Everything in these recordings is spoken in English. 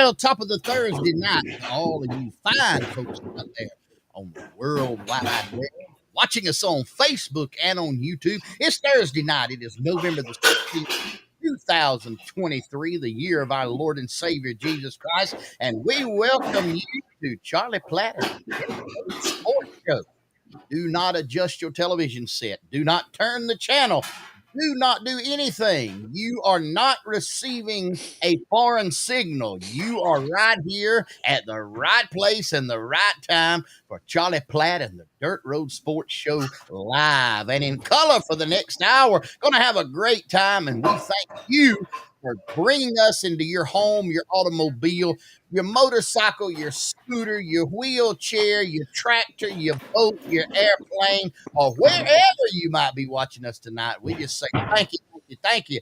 Well, top of the Thursday night to all of you fine folks out there on the World Wide Web, watching us on Facebook and on YouTube. It's Thursday night. It is November the 16th, 2023, the year of our Lord and Savior Jesus Christ, and we welcome you to Charlie Platt Sports Show. Do not adjust your television set. Do not turn the channel. Do not do anything. You are not receiving a foreign signal. You are right here at the right place and the right time for Charlie Platt and the Dirt Road Sports Show live and in color for the next hour. Going to have a great time, and we thank you for bringing us into your home, your automobile, your motorcycle, your scooter, your wheelchair, your tractor, your boat, your airplane, or wherever you might be watching us tonight. We just say thank you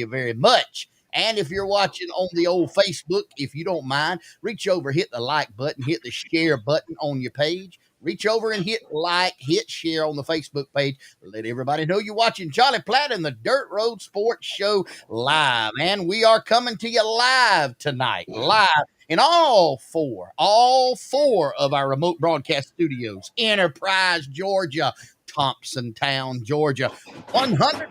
very much. And if you're watching on the old Facebook, if you don't mind, reach over, hit the like button, hit the share button on your page. Reach over and hit like, hit share on the Facebook page. Let everybody know you're watching Charlie Platt and the Dirt Road Sports Show live. And we are coming to you live tonight, live in all four of our remote broadcast studios. Enterprise, Georgia. Thompsontown, Georgia. 100%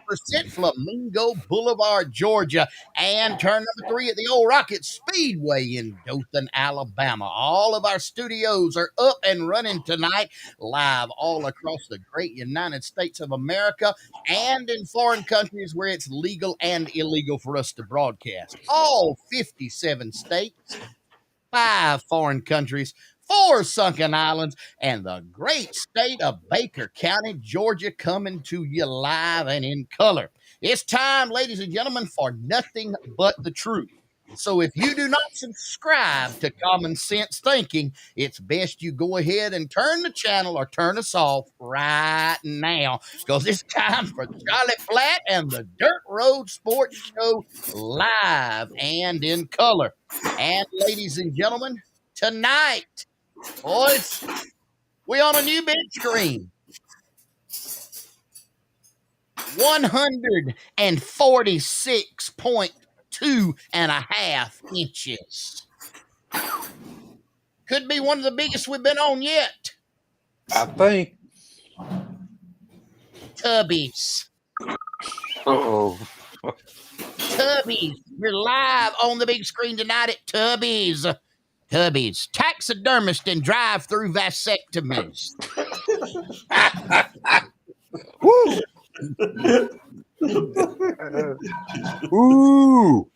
Flamingo Boulevard, Georgia. And turn number 3 at the Old Rocket Speedway in Dothan, Alabama. All of our studios are up and running tonight, live all across the great United States of America and in foreign countries where it's legal and illegal for us to broadcast. All 57 states, 5 foreign countries, 4 sunken islands, and the great state of Baker County, Georgia, coming to you live and in color. It's time, ladies and gentlemen, for nothing but the truth. So if you do not subscribe to Common Sense Thinking, it's best you go ahead and turn the channel or turn us off right now, because it's time for Charlie Platt and the Dirt Road Sports Show live and in color. And ladies and gentlemen, tonight, boys, we on a new big screen. 146.2.5 inches. Could be one of the biggest we've been on yet. I think. Tubbies. Uh-oh. Tubbies. We're live on the big screen tonight at Tubbies. Tubbies. Taxidermist and drive-through vasectomies. Woo! Ooh!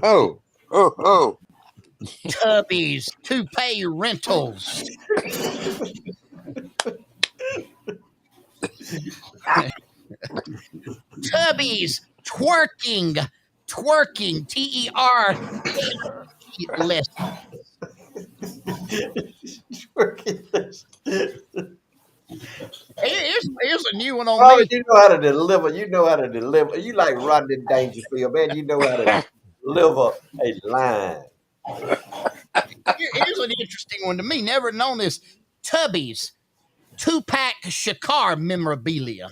Oh! Tubbies. Toupee rentals. Tubbies. Twerking. T-E-R. Listen. Here's a new one on me. You know how to deliver. You like Rodney Dangerfield, man. You know how to deliver a line. Here's an interesting one to me. Never known this. Tubbies. 2-pack Shakar memorabilia.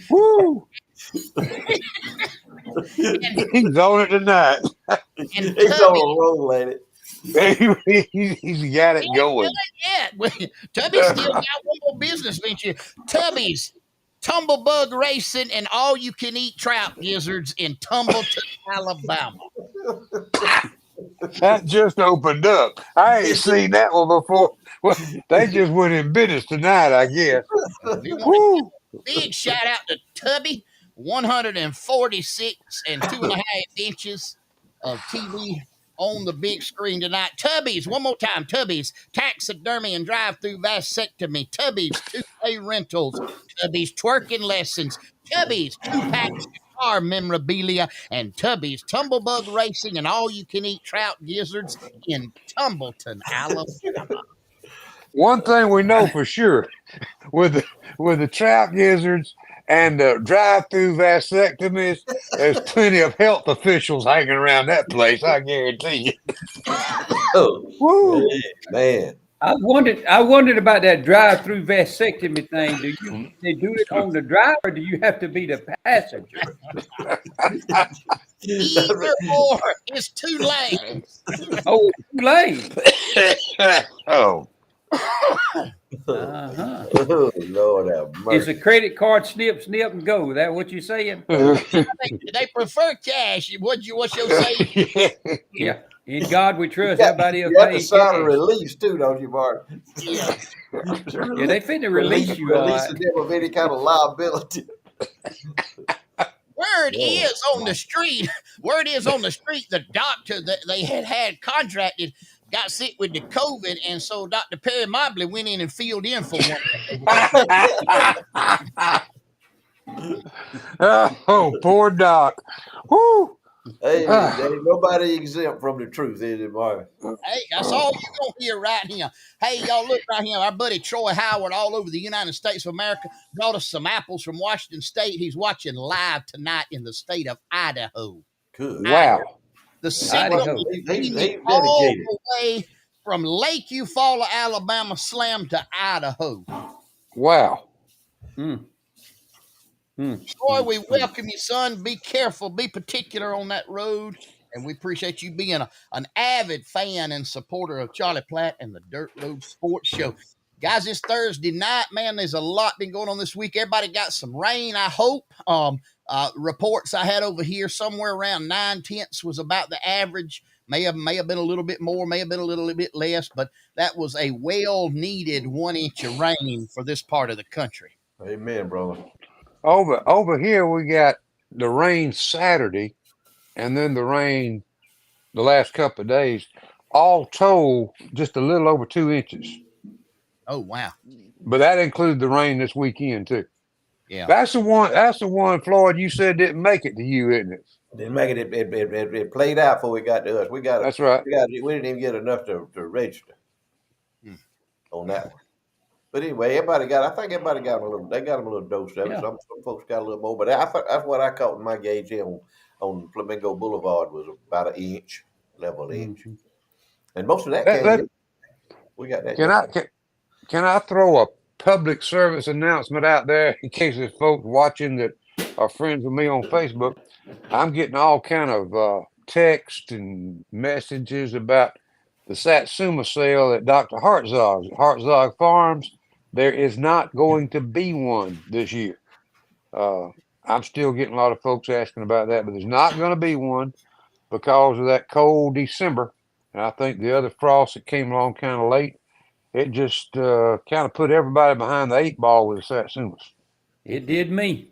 Woo! He's on it tonight. And He's on a roll, ain't it? He's got it going. Yeah, Tubby's still got one more business venture. Tubby's Tumblebug Racing and all you can eat trout gizzards in Tumbleton, Alabama. That just opened up. I ain't seen that one before. Well, they just went in business tonight, I guess. Woo! Big shout out to Tubby, 146 and 2.5 inches of TV on the big screen tonight. Tubby's, one more time, Tubby's taxidermy and drive-through vasectomy. Tubby's toupee rentals. Tubby's twerking lessons. Tubby's 2-pack car memorabilia, and Tubby's Tumblebug Racing and all you can eat trout gizzards in Tumbleton, Alabama. One thing we know for sure with the trout gizzards and the drive-through vasectomies, there's plenty of health officials hanging around that place, I guarantee you. Oh, Woo! man. I wondered about that drive-through vasectomy thing. They do it on the driver, or do you have to be the passenger? Either or, it's 2 lanes. Oh, it's too late. Oh, Uh-huh. Oh, Lord have It's mercy. a credit card snip, snip, and go. That what you saying? They prefer cash. What's your say? Yeah. In God we trust. Yeah, Everybody else you have to pay sign a cash. release too, don't you, Mark? Yeah. Yeah, they finna release you all right. Releasing them of any kind of liability. Word Lord, is on the street. Word is on the street. The doctor that they had contracted got sick with the COVID, and so Dr. Perry Mobley went in and filled in for one. oh, poor Doc. Whoo. hey, Ah. ain't nobody exempt from the truth, is it, Mark? Hey, that's all you gonna hear right here. Hey, y'all look right here. Our buddy Troy Howard, all over the United States of America, brought us some apples from Washington State. He's watching live tonight in the state of Idaho. Good. Wow. The Yeah. signal Idaho. is He's beaming all dedicated. the way from Lake Eufaula, Alabama, slam to Idaho. Wow. Mm, Troy, we welcome you, son. Be careful, be particular on that road. And we appreciate you being an avid fan and supporter of Charlie Platt and the Dirt Road Sports Show. Guys, it's Thursday night, man. There's a lot been going on this week. Everybody got some rain, I hope. Reports I had over here, somewhere around 9/10 was about the average. May have been a little bit more, may have been a little bit less, but that was a well-needed 1 inch of rain for this part of the country. Amen, brother. Over here we got the rain Saturday and then the rain the last couple of days. All told, just a little over 2 inches. Oh, wow. But that includes the rain this weekend too. Yeah. That's the one. That's the one, Floyd. You said didn't make it to you, isn't it? Didn't make it. It played out before we got to us. That's right. We didn't even get enough to register Hmm. on that one. But anyway, I think everybody got them a little. They got them a little dose of it. Yeah. Some folks got a little more, but I thought that's what I caught in my gauge here on Flamingo Boulevard was about an inch, level inch, mhm. and most of that Let- came. let- We got that. Can I throw a public service announcement out there in case there's folks watching that are friends with me on Facebook? I'm getting all kind of text and messages about the Satsuma sale at Dr. Hartzog Farms. There is not going to be one this year. I'm still getting a lot of folks asking about that, but there's not going to be one because of that cold December. And I think the other frost that came along kind of late, it just kind of put everybody behind the 8 ball with the Satsumas. It did me.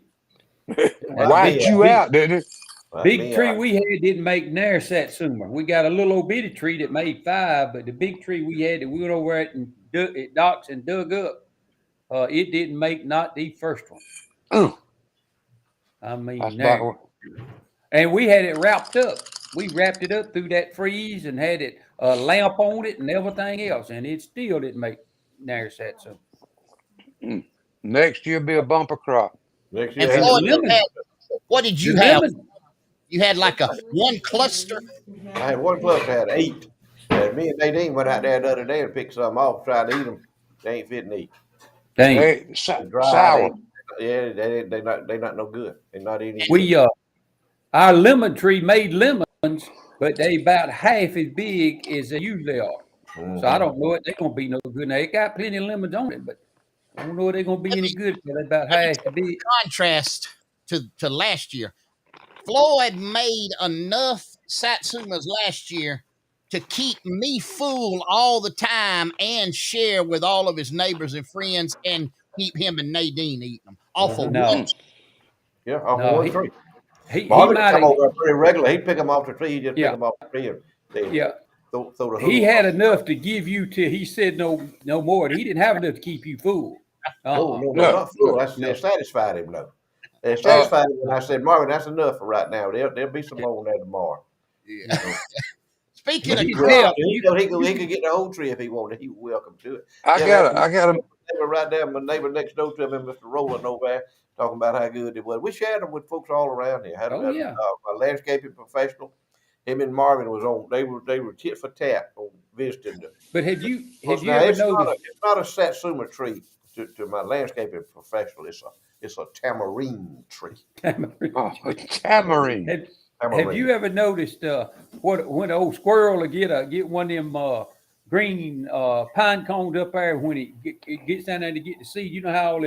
Wiped you out, didn't it? Big tree we had didn't make near Satsuma. We got a little old bitty tree that made 5, but the big tree we had that we went over at docks and dug up, it didn't make not the first one. I mean, That's there. about And we had it wrapped up. We wrapped it up through that freeze and had it a lamp on it and everything else, and it still didn't make near Satsuma. next year be a bumper crop. Next And year, And the Floyd, lemon, what did you the have? lemon, You had like a one cluster. I had one cluster had 8, and me and Nadine went out there the other day and picked some off, tried to eat them. They ain't fit to eat. dang. Hey, They dry. sour. Yeah, they not no good. They not eating. We our lemon tree made lemons, but they about half as big as they usually are. So I don't know if they're gonna be no good. Now it got plenty of lemons on it, but I don't know if they're gonna be any good because they're about half as big. Contrast to last year. Floyd made enough Satsumas last year to keep me full all the time and share with all of his neighbors and friends and keep him and Nadine eating them. Off of No, one. Yeah, off no, one tree. he Marvin might come have, over pretty regular. He'd pick them off the tree. He'd just Yeah. pick them off the tree and they yeah. throw the He hook. had enough to give you till he said no more. He didn't have enough to keep you full. No, Uh-uh. not full. That's No. They satisfied him though. They satisfied him, and I said, Marvin, that's enough for right now. There'll be some more on there tomorrow. Yeah. Speaking But of he crop, said, He could get the whole tree if he wanted. He was welcome to it. I got a Neighbor right there, my neighbor next door to him, Mr. Rowland over there, talking about how good it was. We shared them with folks all around here. Had Oh, yeah. my landscaping professional. Him and Marvin was on. They were tit for tat on visiting. But have you Now ever it's noticed? not a satsuma tree to my landscaping professional. It's a tamarind tree. Oh, tamarind. Have, have you Tamarind. ever noticed what when the old squirrel will get one of them green pine cones up there when it gets down there to get the seed? You know how all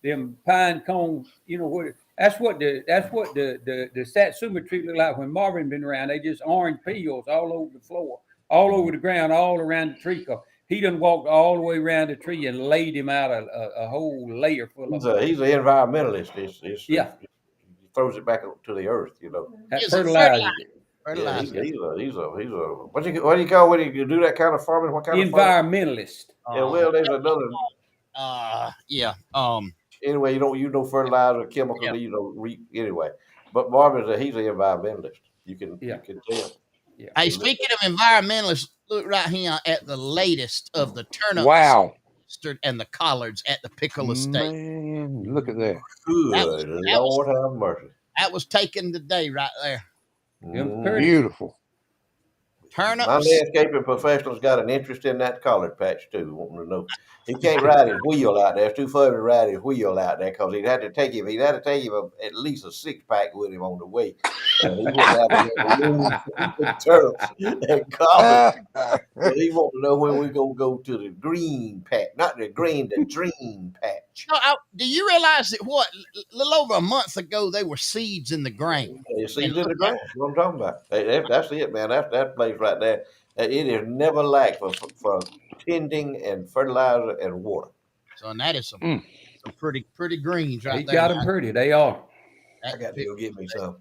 them pine cones, what that's what the satsuma tree look like when Marvin been around. They just orange peels all over the floor, all over the ground, all around the tree. 'Cause he done walked all the way around the tree and laid him out a whole layer full of them. He's an environmentalist. Yeah, He throws it back to the earth. that Is it fertilizes it. Yeah, fertilizer? he's a what do you call when you do that kind of farming? What kind of farming? Environmentalist. Yeah, well, there's another. Yeah. Anyway, you don't fertilizer, chemical, Yeah. anyway. But he's an environmentalist. You Yeah, can tell. yeah. Hey, speaking of environmentalists, look right here at the latest of the turnips, Wow. mustard, and the collards at the pickle estate. Man, look at that. Good That was Lord have mercy. that was taken today right there. Them pretty. Beautiful. My Turnips. landscaping professional's got an interest in that collard patch too. Wanting to know, he can't ride his wheel out there. It's too far to ride his wheel out there because he'd had to take him at least a 6-pack with him on the way. And he wouldn't have enough room for turnips and collards. But he want to know when we're gonna go to the green patch, not the green, the dream patch. No, do you realize that a little over a month ago they were seeds in the grain? It's seeds in the ground. That's what I'm talking about. That's it, man. That place right there. It is never lacked for tending and fertilizer and water. So, and that is some pretty greens right He there. got them pretty. They are. I got to go get me some.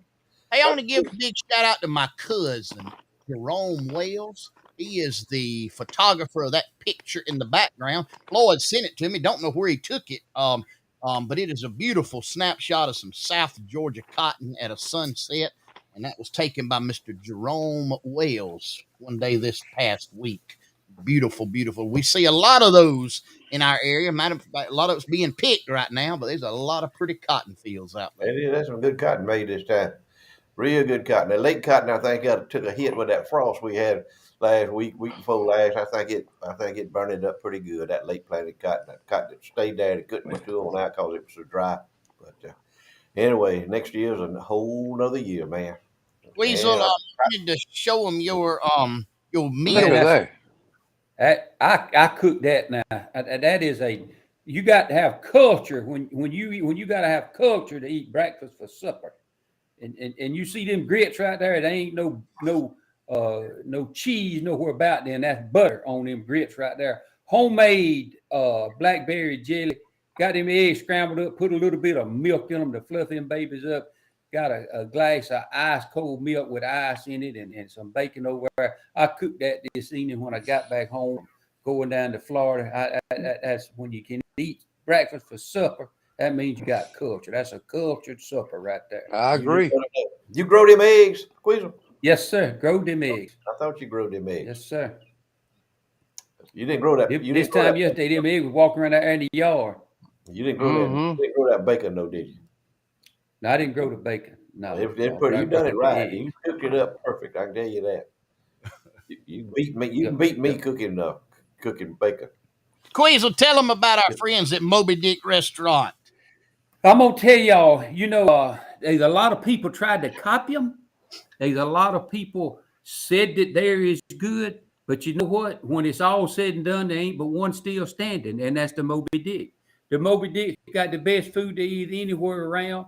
Hey, I want to give a big shout out to my cousin, Jerome Wales. He is the photographer of that picture in the background. Floyd sent it to me. Don't know where he took it. But it is a beautiful snapshot of some South Georgia cotton at a sunset. And that was taken by Mr. Jerome Wales one day this past week. Beautiful, beautiful. We see a lot of those in our area. Matter of fact, a lot of it's being picked right now, but there's a lot of pretty cotton fields out there. That's some good cotton made this time. Real good cotton. The late cotton, I think, took a hit with that frost we had last week before last. I think it burned it up pretty good. That late planted cotton, that cotton that stayed there, it couldn't mature on out because it was so dry. But anyway, next year's a whole nother year, man. Weasel, you need to show them your Look meal. at that. I cook that now. That is you got to have culture when you got to have culture to eat breakfast for supper. And you see them grits right there. There ain't no cheese nowhere about there. And that's butter on them grits right there. Homemade blackberry jelly. Got them eggs scrambled up. Put a little bit of milk in them to fluff them babies up. Got a glass of ice cold milk with ice in it and some bacon over there. I cooked that this evening when I got back home, going down to Florida. That's when you can eat breakfast for supper. That means you got culture. That's a cultured supper right there. I agree. You grow them eggs, Queasel? Yes, sir. Grow them eggs. I thought you grew them eggs. Yes, sir. You didn't grow that. This time yesterday, them eggs was walking around there in the yard. You didn't grow that. You didn't grow that bacon, though, did you? No, I didn't grow the bacon. No, They're pretty. You done it right. You cooked it up perfect. I can tell you that. You beat me. You beat me cooking bacon. Queasel, tell them about our friends at Moby Dick Restaurant. I'm gonna tell y'all. There's a lot of people tried to copy them. There's a lot of people said that there is good, but you know what? When it's all said and done, there ain't but one still standing, and that's the Moby Dick. The Moby Dick got the best food to eat anywhere around.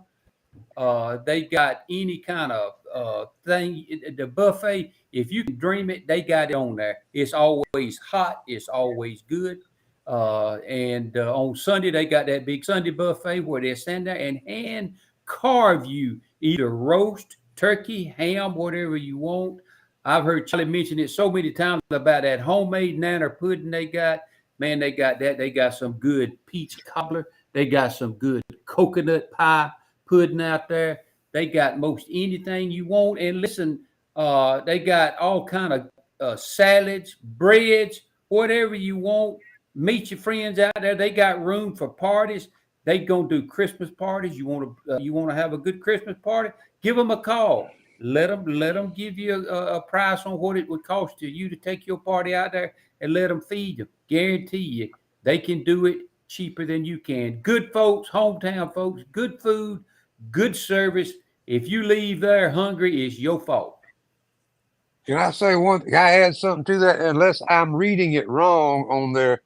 They got any kind of thing. The buffet, if you can dream it, they got it on there. It's always hot. It's always good. And on Sunday, they got that big Sunday buffet where they stand there and hand carve you either roast, turkey, ham, whatever you want. I've heard Charlie mention it so many times about that homemade nanner pudding they got. Man, they got that. They got some good peach cobbler. They got some good coconut pie pudding out there. They got most anything you want. And listen, they got all kind of salads, breads, whatever you want. Meet your friends out there. They got room for parties. They gonna do Christmas parties. You want to have a good Christmas party? Give them a call. Let them give you a price on what it would cost you to take your party out there and let them feed them. Guarantee you, they can do it cheaper than you can. Good folks, hometown folks, good food, good service. If you leave there hungry, it's your fault. Can I say one thing? I add something to that, unless I'm reading it wrong on their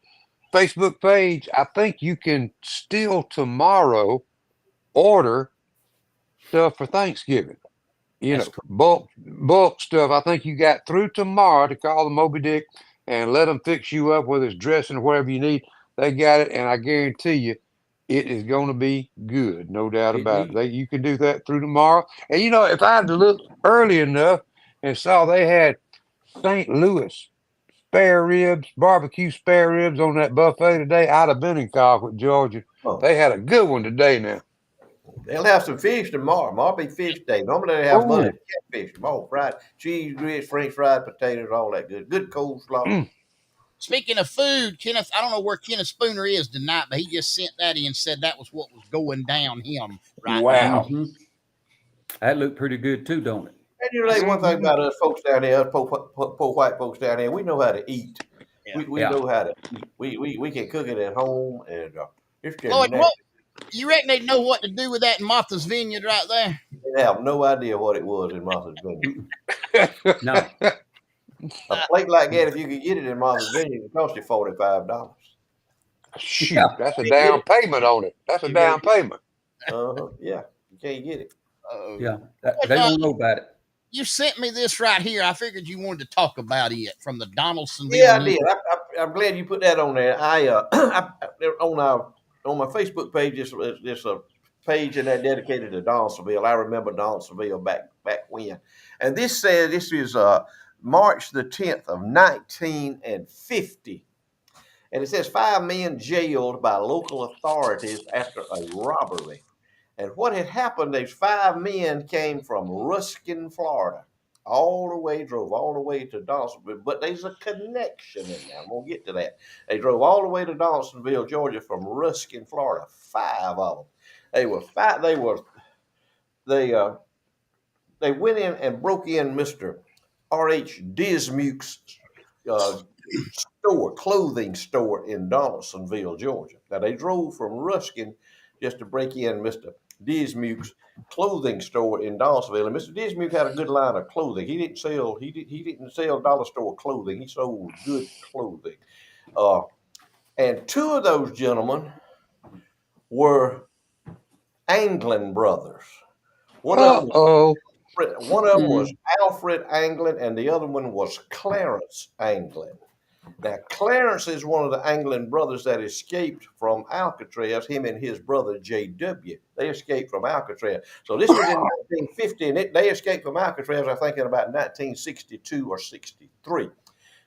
Facebook page. I think you can still tomorrow order stuff for Thanksgiving. You That's know, correct. bulk stuff. I think you got through tomorrow to call the Moby Dick and let them fix you up, whether it's dressing or whatever you need. They got it, and I guarantee you, it is going to be good, no doubt It about it. need You can do that through tomorrow. And you know, if I had looked early enough and saw they had St. Louis spare ribs, barbecue spare ribs on that buffet today, I'd have been in Colquitt, Georgia. Oh, They had a good one today now. they'll have some fish tomorrow. Tomorrow be fish day. Normally they have Monday Oh, catfish. Tomorrow fried cheese, grits, French fried potatoes, all that good. Good coleslaw. mm, Speaking of food, Kenneth, I don't know where Kenneth Spooner is tonight, but he just sent that in and said that was what was going down him right now. wow. hmm That looked pretty good too, don't it? And you That's know, one thing Hmm. about us folks down here, us poor white folks down here, we know how to eat. yeah. We Yeah. know how to eat. We can cook it at home, and it's just Lloyd, nasty. what you reckon they'd know what to do with that in Martha's Vineyard right there? They have no idea what it was in Martha's Vineyard. No. A plate like that, if you could get it in Martha's Vineyard, it cost you $45. Shoot, Yeah. that's a You can't get down it. payment on it. That's a You can't down get it. payment. Yeah, you can't get it. Yeah. But, They don't know about it. you sent me this right here. I figured you wanted to talk about it from the Donaldsonville Yeah, I News. did. I'm glad you put that on there. On my Facebook page, it's a page in there dedicated to Donaldsonville. I remember Donaldsonville back when, and this says this is March the 10th of 1950, and it says 5 men jailed by local authorities after a robbery. And what had happened, these 5 men came from Ruskin, Florida, drove all the way to Donaldsonville. But there's a connection in there. I'm gonna get to that. They drove all the way to Donaldsonville, Georgia, from Ruskin, Florida. 5 of them. They were five. They uh, they went in and broke in Mr. R.H. Dismuke's uh, clothing store in Donaldsonville, Georgia. Now they drove from Ruskin just to break in Mr. Dismuke's clothing store in Donaldsonville. And Mr. Dismuke had a good line of clothing. He didn't sell dollar store clothing. He sold good clothing. Uh, and 2 of those gentlemen were Anglin brothers. One of them Uh-oh. one of them was Mm. Alfred Anglin, and the other one was Clarence Anglin. Now, Clarence is one of the Anglin brothers that escaped from Alcatraz, him and his brother J.W. They escaped from Alcatraz. So this was in 1950, and they escaped from Alcatraz, I think, in about 1962 or 63.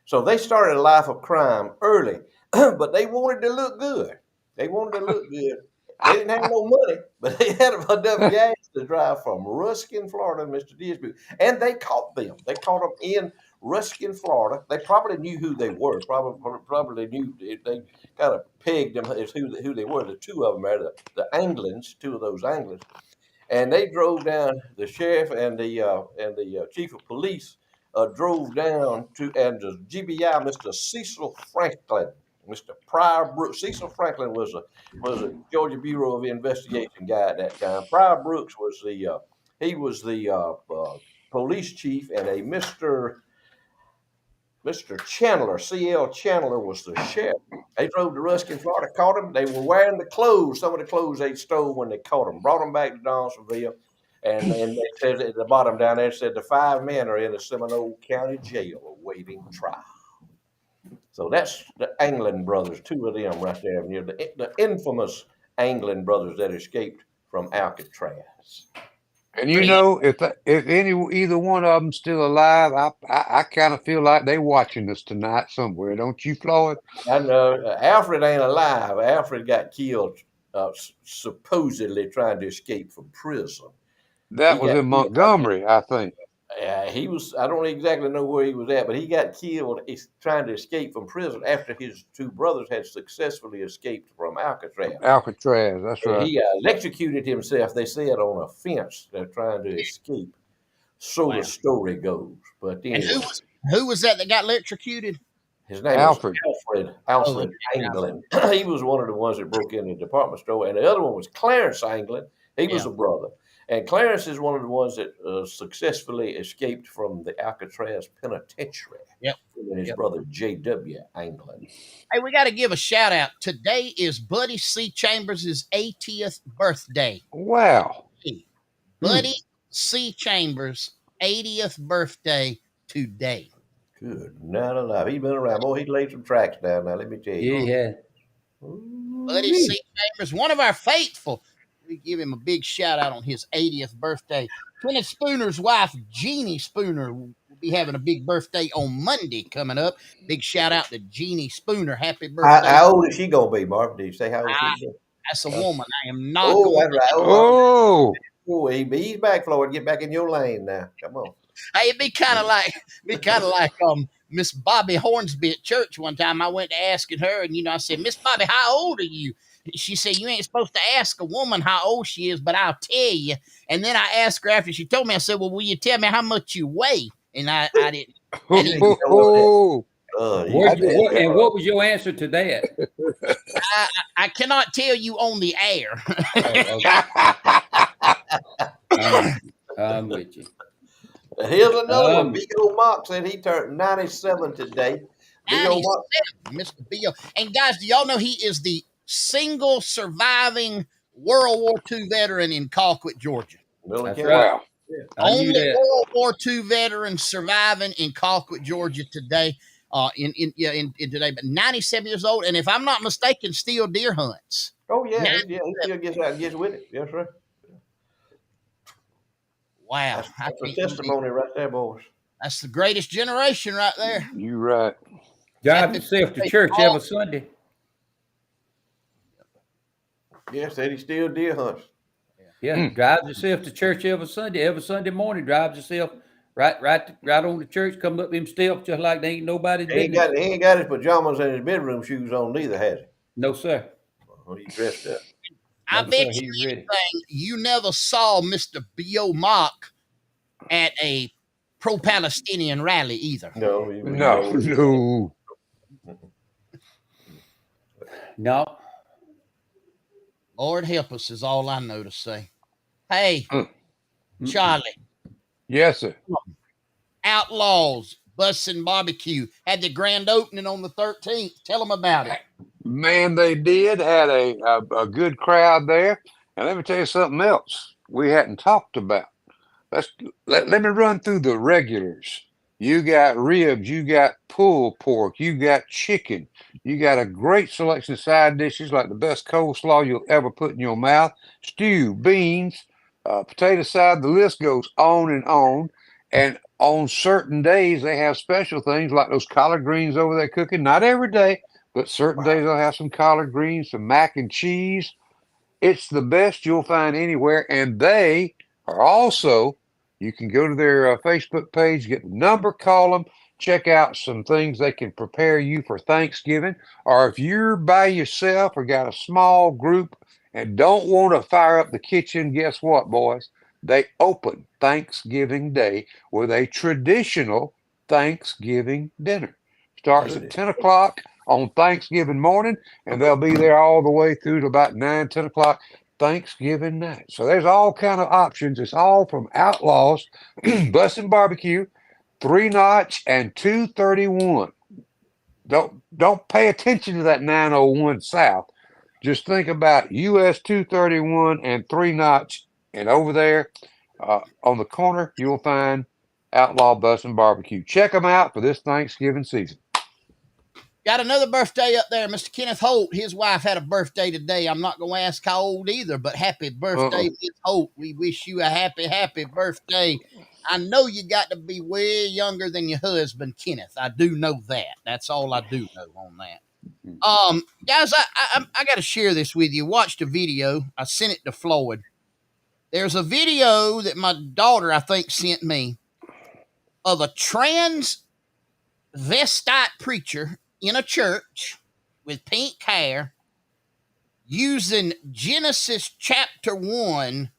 So they started a life of crime early, but they wanted to look good. They wanted to look good. They didn't have no money, but they had enough gas to drive from Ruskin, Florida, to Mr. Disbury. And they caught them. They caught them in Ruskin, Florida. They probably knew who they were. Probably knew they kind of pegged them as who they were. The 2 of them are the Anglins, 2 of those Anglins, and they drove down. The sheriff and the chief of police drove down to and the GBI, Mr. Cecil Franklin, Mr. Pryor Brooks. Cecil Franklin was a Georgia Bureau of Investigation guy at that time. Pryor Brooks was the police chief, and a Mr. Chandler, C.L. Chandler, was the sheriff. They drove to Ruskin, Florida, caught them. They were wearing the clothes, some of the clothes they stole when they caught them, brought them back to Donaldsonville. And they said at the bottom down there, it said the 5 men are in the Seminole County Jail awaiting trial. So that's the Anglin brothers, 2 of them right there, near the infamous Anglin brothers that escaped from Alcatraz. And you Hey, know, if either one of them still alive, I kind of feel like they watching us tonight somewhere, don't you, Floyd? I know Alfred ain't alive. Alfred got killed, supposedly trying to escape from prison. He That was got in killed. Montgomery, I think. He was. I don't exactly know where he was at, but he got killed trying to escape from prison after his 2 brothers had successfully escaped from Alcatraz. Alcatraz, that's And right. he electrocuted himself, they said, on a fence. They're trying to escape. So Wow. the story goes. But And anyway, who was that got electrocuted? his name Alfred. was Oh, Alfred Anglin. He was one of the ones that broke in the department store, and the other one was Clarence Anglin. He was yeah. a brother, and Clarence is one of the ones that successfully escaped from the Alcatraz penitentiary. Yep. And his Yep. brother J.W. Anglin. Hey, we got to give a shout out. Today is Buddy C. Chambers' 80th birthday. Wow. Buddy C. Chambers' 80th birthday today. Good night alive. He's been around. Boy, he laid some tracks down now, let me tell you. Yeah. Buddy C. Chambers, one of our faithful. We give him a big shout out on his 80th birthday. Kenneth Spooner's wife, Jeannie Spooner, will be having a big birthday on Monday coming up. Big shout out to Jeannie Spooner. Happy birthday. How old is she going to be, Marvin? Did you say how old she is? That's a woman. I am not Oh, going. that's right. Oh, Oh, he's back, Floyd. Get back in your lane now. Come on. Hey, it'd be kind of like Miss Bobby Hornsby at church one time. I went to asking her, and I said, Miss Bobby, how old are you? She said, you ain't supposed to ask a woman how old she is, but I'll tell you. And then I asked her after she told me, I said, well, will you tell me how much you weigh? And I didn't. oh, What was your answer to that? I cannot tell you on the air. I'm with you. Here's another one. B.O. Mock said he turned 97 today. B.O. Mock. Mr. B.O. And guys, do y'all know he is the single surviving World War II veteran in Colquitt, Georgia? That's Wow. right. Only World War II veteran surviving in Colquitt, Georgia today. In today, but 97 years old, and if I'm not mistaken, still deer hunts. Oh yeah, he still gets out and gets with it. Yes, sir. Wow, That's a testimony right there, boys. That's the greatest generation right there. You right. Drive yourself to church every Sunday. Yes, said he still deer hunts. Yeah, drive yourself to church every Sunday. Every Sunday morning, drive yourself right on the church. Come up them steps just like they ain't nobody's business. He ain't got his pajamas and his bedroom shoes on neither, has he? No, sir. Well, he dressed up. I bet you never saw Mr. B.O. Mock at a pro-Palestinian rally either. No. No. Lord help us is all I know to say. Hey, Charlie. Yes, sir. Outlaws Bussin' Barbecue had the grand opening on the 13th. Tell them about it. Man, they did. Had a good crowd there. And let me tell you something else we hadn't talked about. Let me run through the regulars. You got ribs, you got pulled pork, you got chicken, you got a great selection of side dishes like the best coleslaw you'll ever put in your mouth, stew, beans, potato salad. The list goes on and on. And on certain days, they have special things like those collard greens over there cooking. Not every day, but certain days they'll have some collard greens, some mac and cheese. It's the best you'll find anywhere. And they are also, you can go to their Facebook page, get the number, call them, check out some things they can prepare you for Thanksgiving. Or if you're by yourself or got a small group and don't want to fire up the kitchen, guess what, boys? They open Thanksgiving Day with a traditional Thanksgiving dinner. Starts at 10 o'clock on Thanksgiving morning, and they'll be there all the way through to about 9, 10 o'clock Thanksgiving night. So there's all kind of options. It's all from Outlaws, Bussin' Barbecue, 3 Notch, and 231. Don't pay attention to that 901 South. Just think about US 231 and 3 Notch, and over there on the corner, you'll find Outlaw Bussin' Barbecue. Check them out for this Thanksgiving season. Got another birthday up there, Mr. Kenneth Holt. His wife had a birthday today. I'm not going to ask how old either, but happy birthday, Miss Holt. We wish you a happy birthday. I know you got to be way younger than your husband, Kenneth. I do know that. That's all I do know on that. Guys, I got to share this with you. Watched a video. I sent it to Floyd. There's a video that my daughter, I think, sent me of a transvestite preacher in a church with pink hair using Genesis chapter 1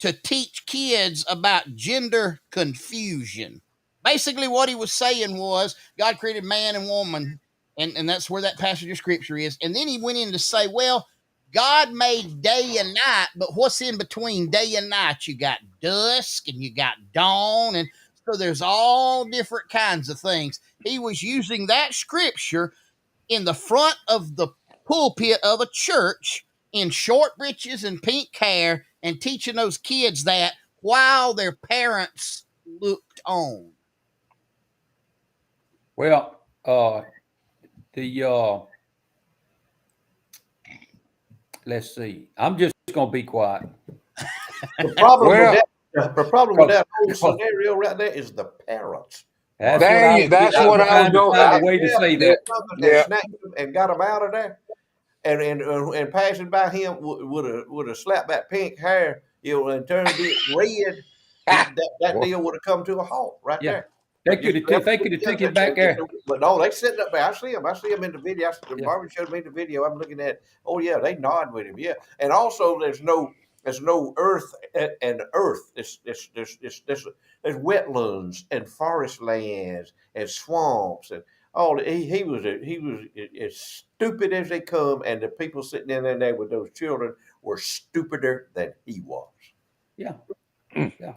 to teach kids about gender confusion. Basically, what he was saying was God created man and woman, and that's where that passage of scripture is. And then he went in to say, well, God made day and night, but what's in between day and night? You got dusk and you got dawn, and so there's all different kinds of things. He was using that scripture in the front of the pulpit of a church in short breeches and pink hair and teaching those kids that while their parents looked on. Well, the let's see. I'm just gonna be quiet. The problem Well, with that whole scenario right there is the parents. That's that's what I was trying to going. find a way to say that. Yeah. Snatched him and got him out of there, and passing by him would have slapped that pink hair, and turned it red. That deal would have come to a halt right Yeah. there. They could have took it back there. But no, they sitting up there. I see them in the video. Marvin showed me the video. I'm looking at. Oh yeah, they nod with him. Yeah, and also there's no earth and earth. There's wetlands and forest lands and swamps and all. He was as stupid as they come, and the people sitting in there with those children were stupider than he was. Yeah. Yeah.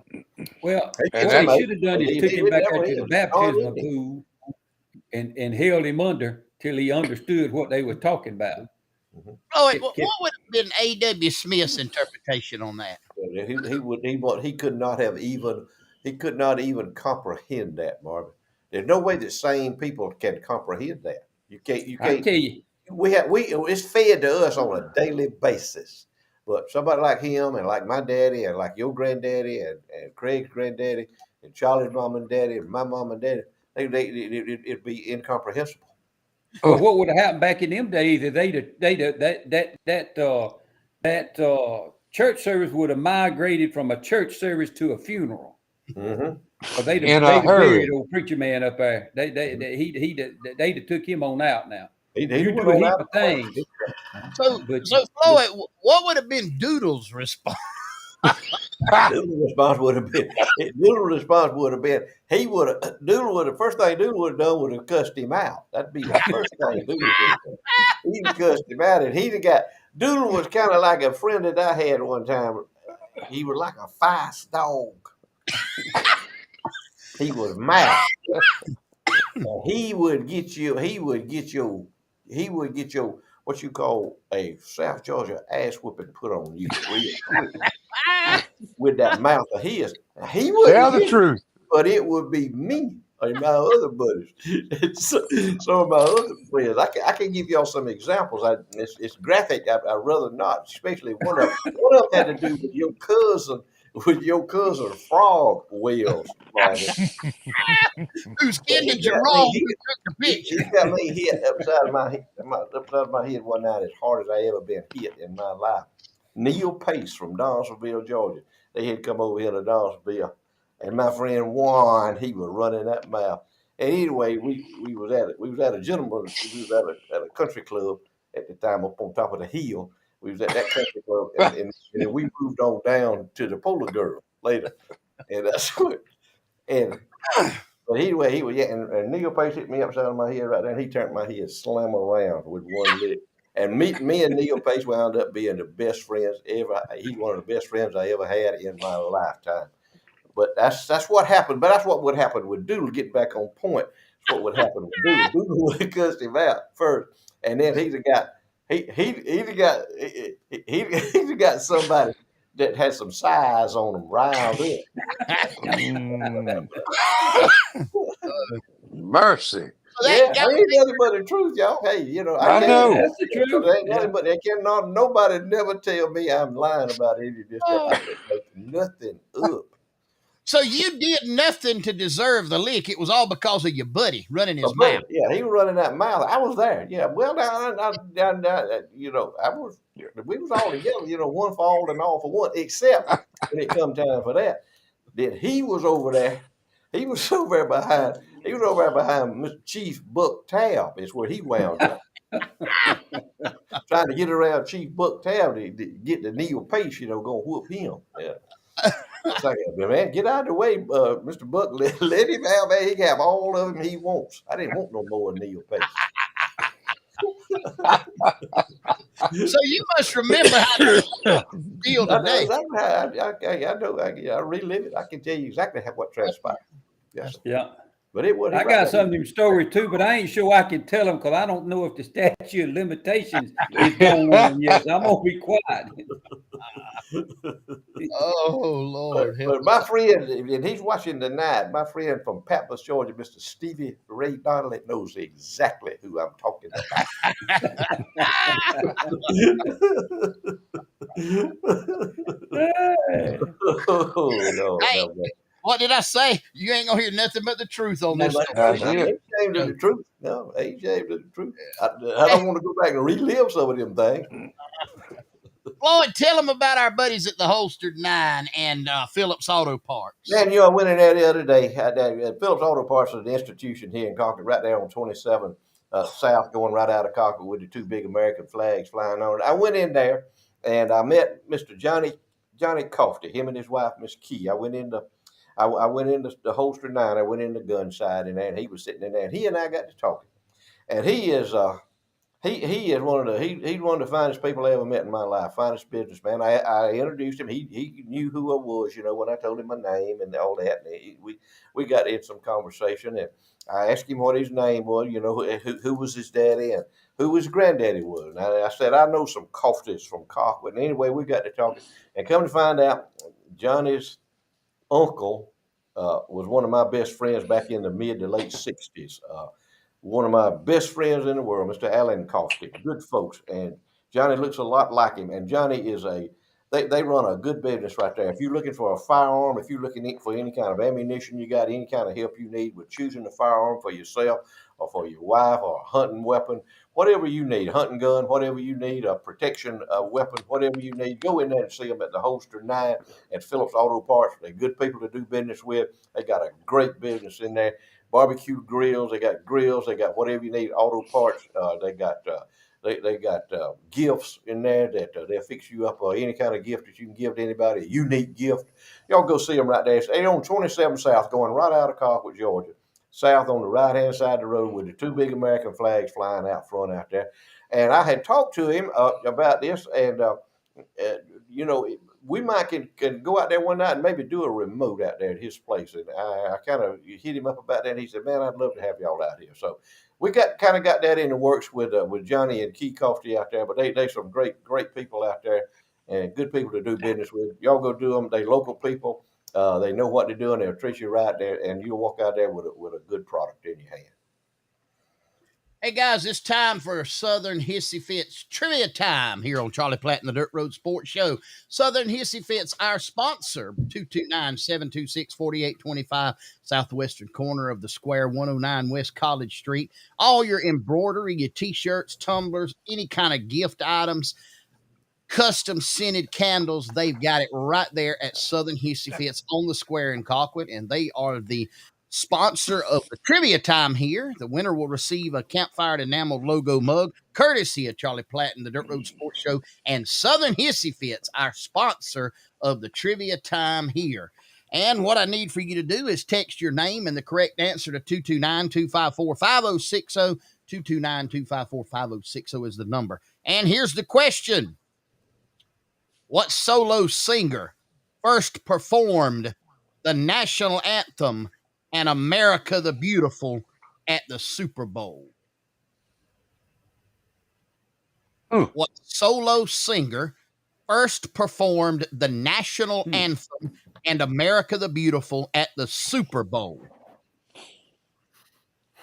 Well, And what he should have done is took him back out to the baptismal pool pool and held him under till he understood what they were talking about. Oh, wait, what would have been A.W. Smith's interpretation on that? He could not even comprehend that, Marvin. There's no way that sane people can comprehend that. You can't. I tell you, It's fed to us on a daily basis. But somebody like him and like my daddy and like your granddaddy and Craig's granddaddy and Charlie's mom and daddy and my mom and daddy, it'd be incomprehensible. well, what would have happened back in them days if that church service would have migrated from a church service to a funeral. Mm-hmm. Or they'd In a have hurry. buried old preacher man up there. They'd have took him on out now. He You went do a on heap out of things. So, But- Floyd, what would have been Doodle's response? Doodle's response would have been Doodle would have first thing Doodle would have done would have cussed him out. That'd be the first thing Doodle would have done. He'd have cussed him out, and he'd have got Doodle was kind of like a friend that I had one time. He was like a feist dog. He was mad. He would get your what you call a South Georgia ass whooping put on you real quick with that mouth of his. He wouldn't Tell the hit, truth. but it would be me and my other buddies. Some of my other friends. I can give y'all some examples. It's graphic. I'd rather not, especially one of them had to do with your cousin frog whales. Whose kid did you wrong? Who took the picture? He got me hit upside of my head one night as hard as I ever been hit in my life. Neil Pace from Donaldsonville, Georgia. They had come over here to Donaldsonville, and my friend Juan, he was running that mouth. And anyway, we was at a gentleman's, we was at a country club at the time up on top of the hill. We was at that country club, and then we moved on down to the Polar Girl later, and that's what. And but anyway, he was and Neil Pace hit me upside of my head right there, and he turned my head slam around with one leg. And me and Neil Pace wound up being the best friends ever. He's one of the best friends I ever had in my lifetime. But that's what happened. But that's what would happen with Doodle. Getting back on point, that's what would happen with Doodle. Doodle would have cussed him out first, and then he'd have got somebody that had some size on them riled up. Mercy. Yeah, I ain't nothing but the truth, y'all. Hey, I know. That's the truth. Ain't nothing but they cannot. Nobody never tell me I'm lying about any of this stuff. I can make nothing up. So you did nothing to deserve the lick. It was all because of your buddy running his But, mouth. yeah, he was running that mouth. I was there. Yeah, well, I was. We was all together. One for all and all for one. Except when it come time for that, then he was over there. He was over there behind. He was over there behind Mr. Chief Buck Tab. Is where he wound up. Trying to get around Chief Buck Tab to get the Neil Pace, gonna whoop him. Yeah. It's like, man, get out of the way, Mr. Buck. Let him have, man. He can have all of them he wants. I didn't want no more than Neil Pace. So you must remember how to feel I know today. exactly how I know. I relive it. I can tell you exactly what transpired. Yes, sir. Yeah. But it was. I got some of them stories too, but I ain't sure I can tell them because I don't know if the statute of limitations is going on yet. So I'm gonna be quiet. Oh Lord, help But my friend, and he's watching tonight, my friend from Pappas, Georgia, Mr. Stevie Ray Donnelly, knows exactly who I'm talking Hey. oh, no, Hey, no, no. what did I say? You ain't gonna hear nothing but the truth on this. That's I it. ain't ashamed of the truth. No, I ain't ashamed of the truth. I don't want to go back and relive some of them things. Floyd, tell them about our buddies at the Holstered Nine and Phillips Auto Parts. Man, I went in there the other day. Phillips Auto Parts is an institution here in Concord, right there on 27 South, going right out of Concord with the two big American flags flying on it. I went in there and I met Mr. Johnny Coffey, him and his wife, Miss Key. I went into the Holster 9. I went in the gun side in there, and he was sitting in there, and he and I got to talking. And he is he's one of the finest people I ever met in my life, finest businessman. I introduced him. He knew who I was, when I told him my name and all that. And we got in some conversation, and I asked him what his name was, who was his daddy and who his granddaddy was. And I said, I know some Cofties from Cockwood. And anyway, we got to talking, and come to find out, Johnny's uncle was one of my best friends back in the mid to late 60s. One of my best friends in the world, Mr. Alan Coffey. Good folks. And Johnny looks a lot like him. And Johnny is they run a good business right there. If you're looking for a firearm, if you're looking for any kind of ammunition, you got any kind of help you need with choosing a firearm for yourself or for your wife or a hunting weapon, whatever you need, hunting gun, whatever you need, a protection weapon, whatever you need, go in there and see them at the Holster 9 at Phillips Auto Parts. They're good people to do business with. They got a great business in there. Barbecue grills, they got whatever you need, auto parts. They got gifts in there that they'll fix you up any kind of gift that you can give to anybody, a unique gift. Y'all go see them right there. They're on 27 South, going right out of Colquitt, Georgia. South on the right-hand side of the road with the two big American flags flying out front out there. And I had talked to him about this, and we might can go out there one night and maybe do a remote out there at his place. And I kind of hit him up about that. And he said, "Man, I'd love to have y'all out here." So we got that in the works with Johnny and Key Coffey out there. But they some great people out there and good people to do business with. Y'all go do them. They local people. They know what they're doing. They'll treat you right there, and you'll walk out there with a good product in your hand. Hey guys, it's time for Southern Hissy Fits trivia time here on Charlie Platt and the Dirt Road Sports Show. Southern Hissy Fits, our sponsor, 229-726-4825, southwestern corner of the square, 109 West College Street. All your embroidery, your t-shirts, tumblers, any kind of gift items, custom scented candles, they've got it right there at Southern Hissy Fits on the square in Colquitt, and they are the sponsor of the trivia time here. The winner will receive a campfire enameled logo mug, courtesy of Charlie Platt and the Dirt Road Sports Show, and Southern Hissy Fits, our sponsor of the trivia time here. And what I need for you to do is text your name and the correct answer to 229-254-5060. 229-254-5060 is the number. And here's the question. What solo singer first performed the national anthem and America the Beautiful at the Super Bowl? What solo singer first performed the national anthem and America the Beautiful at the Super Bowl?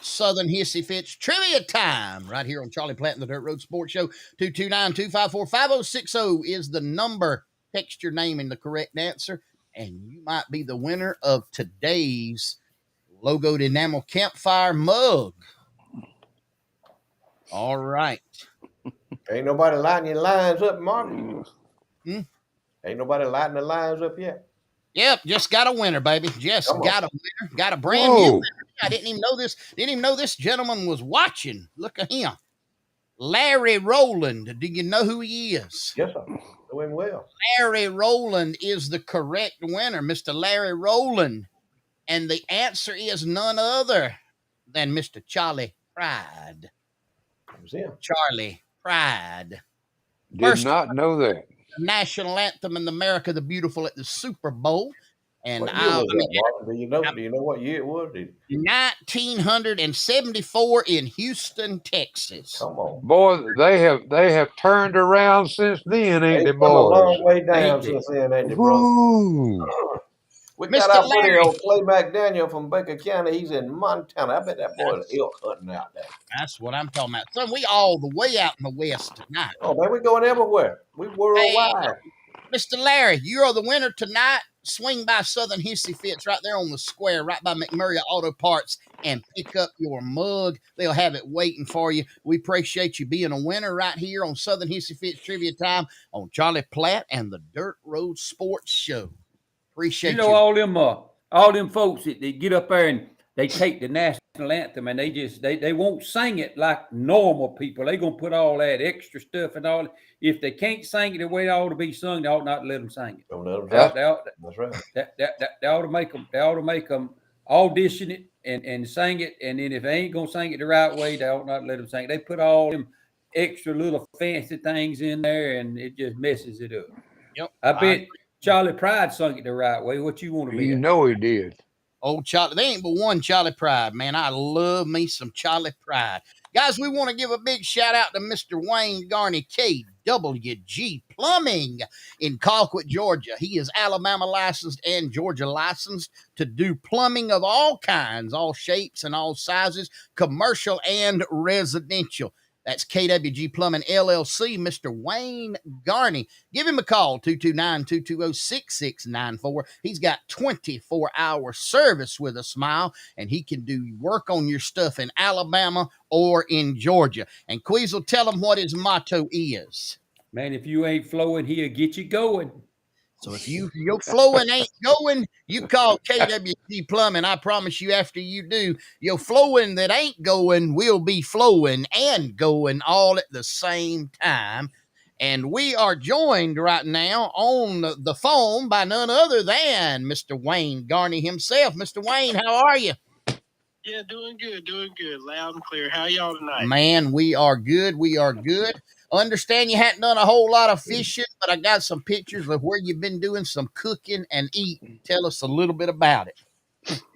Southern Hissy Fits trivia time right here on Charlie Platt and the Dirt Road Sports Show. 229-254-5060 is the number. Text your name and the correct answer, and you might be the winner of today's logoed enamel campfire mug. All right. Ain't nobody lighting your lines up, Mark. Ain't nobody lighting the lines up yet. Yep, just got a winner, baby. Just got a winner. Got a brand new winner. I didn't even know this. Didn't even know this gentleman was watching. Look at him. Larry Rowland. Do you know who he is? Yes, sir. Doing well. Larry Rowland is the correct winner, Mr. Larry Rowland. And the answer is none other than Mr. Charlie Pride. It was him. Charlie Pride. Did First not know that. national anthem in America the Beautiful at the Super Bowl. And What year was that, Martin? Do you know what year it was? 1974 in Houston, Texas. Come on. Boy, they have turned around since then, ain't they, They've come a long boys? way down Ain't they? since then, ain't they, brother? Woo. We Mr. got our buddy Larry. old Clay McDaniel from Baker County. He's in Montana. I bet that boy's elk hunting out there. That's what I'm talking about. Son, we all the way out in the West tonight. Oh, man, we're going everywhere. We worldwide. Mr. Larry, you are the winner tonight. Swing by Southern Hissy Fits right there on the square, right by McMurray Auto Parts, and pick up your mug. They'll have it waiting for you. We appreciate you being a winner right here on Southern Hissy Fits Trivia Time on Charlie Platt and the Dirt Road Sports Show. Appreciate You know, all them folks that they get up there and they take the national anthem and they won't sing it like normal people. They gonna put all that extra stuff and all. If they can't sing it the way it ought to be sung, they ought not to let them sing it. Don't let them They talk. ought, That's right. they ought to make them. They ought to make them audition it and sing it. And then if they ain't gonna sing it the right way, they ought not let them sing it. They put all them extra little fancy things in there, and it just messes it up. Yep. I bet Charlie Pride sung it the right way. What you want to be? You know he did. Old Charlie, they ain't but one Charlie Pride, man. I love me some Charlie Pride. Guys, we want to give a big shout out to Mr. Wayne Garney, KWG Plumbing in Colquitt, Georgia. He is Alabama licensed and Georgia licensed to do plumbing of all kinds, all shapes and all sizes, commercial and residential. That's KWG Plumbing LLC, Mr. Wayne Garney. Give him a call, 229-220-6694. He's got 24-hour service with a smile, and he can do work on your stuff in Alabama or in Georgia. And Queasel, tell him what his motto is. Man, if you ain't flowing, he'll get you going. So if your flowing ain't going, you call KWG Plumbing. I promise you, after you do, your flowing that ain't going will be flowing and going all at the same time. And we are joined right now on the phone by none other than Mr. Wayne Garney himself. Mr. Wayne, how are you? Yeah, doing good, loud and clear. How y'all tonight? Man, we are good. We are good. Understand you hadn't done a whole lot of fishing, but I got some pictures of where you've been doing some cooking and eating. Tell us a little bit about it.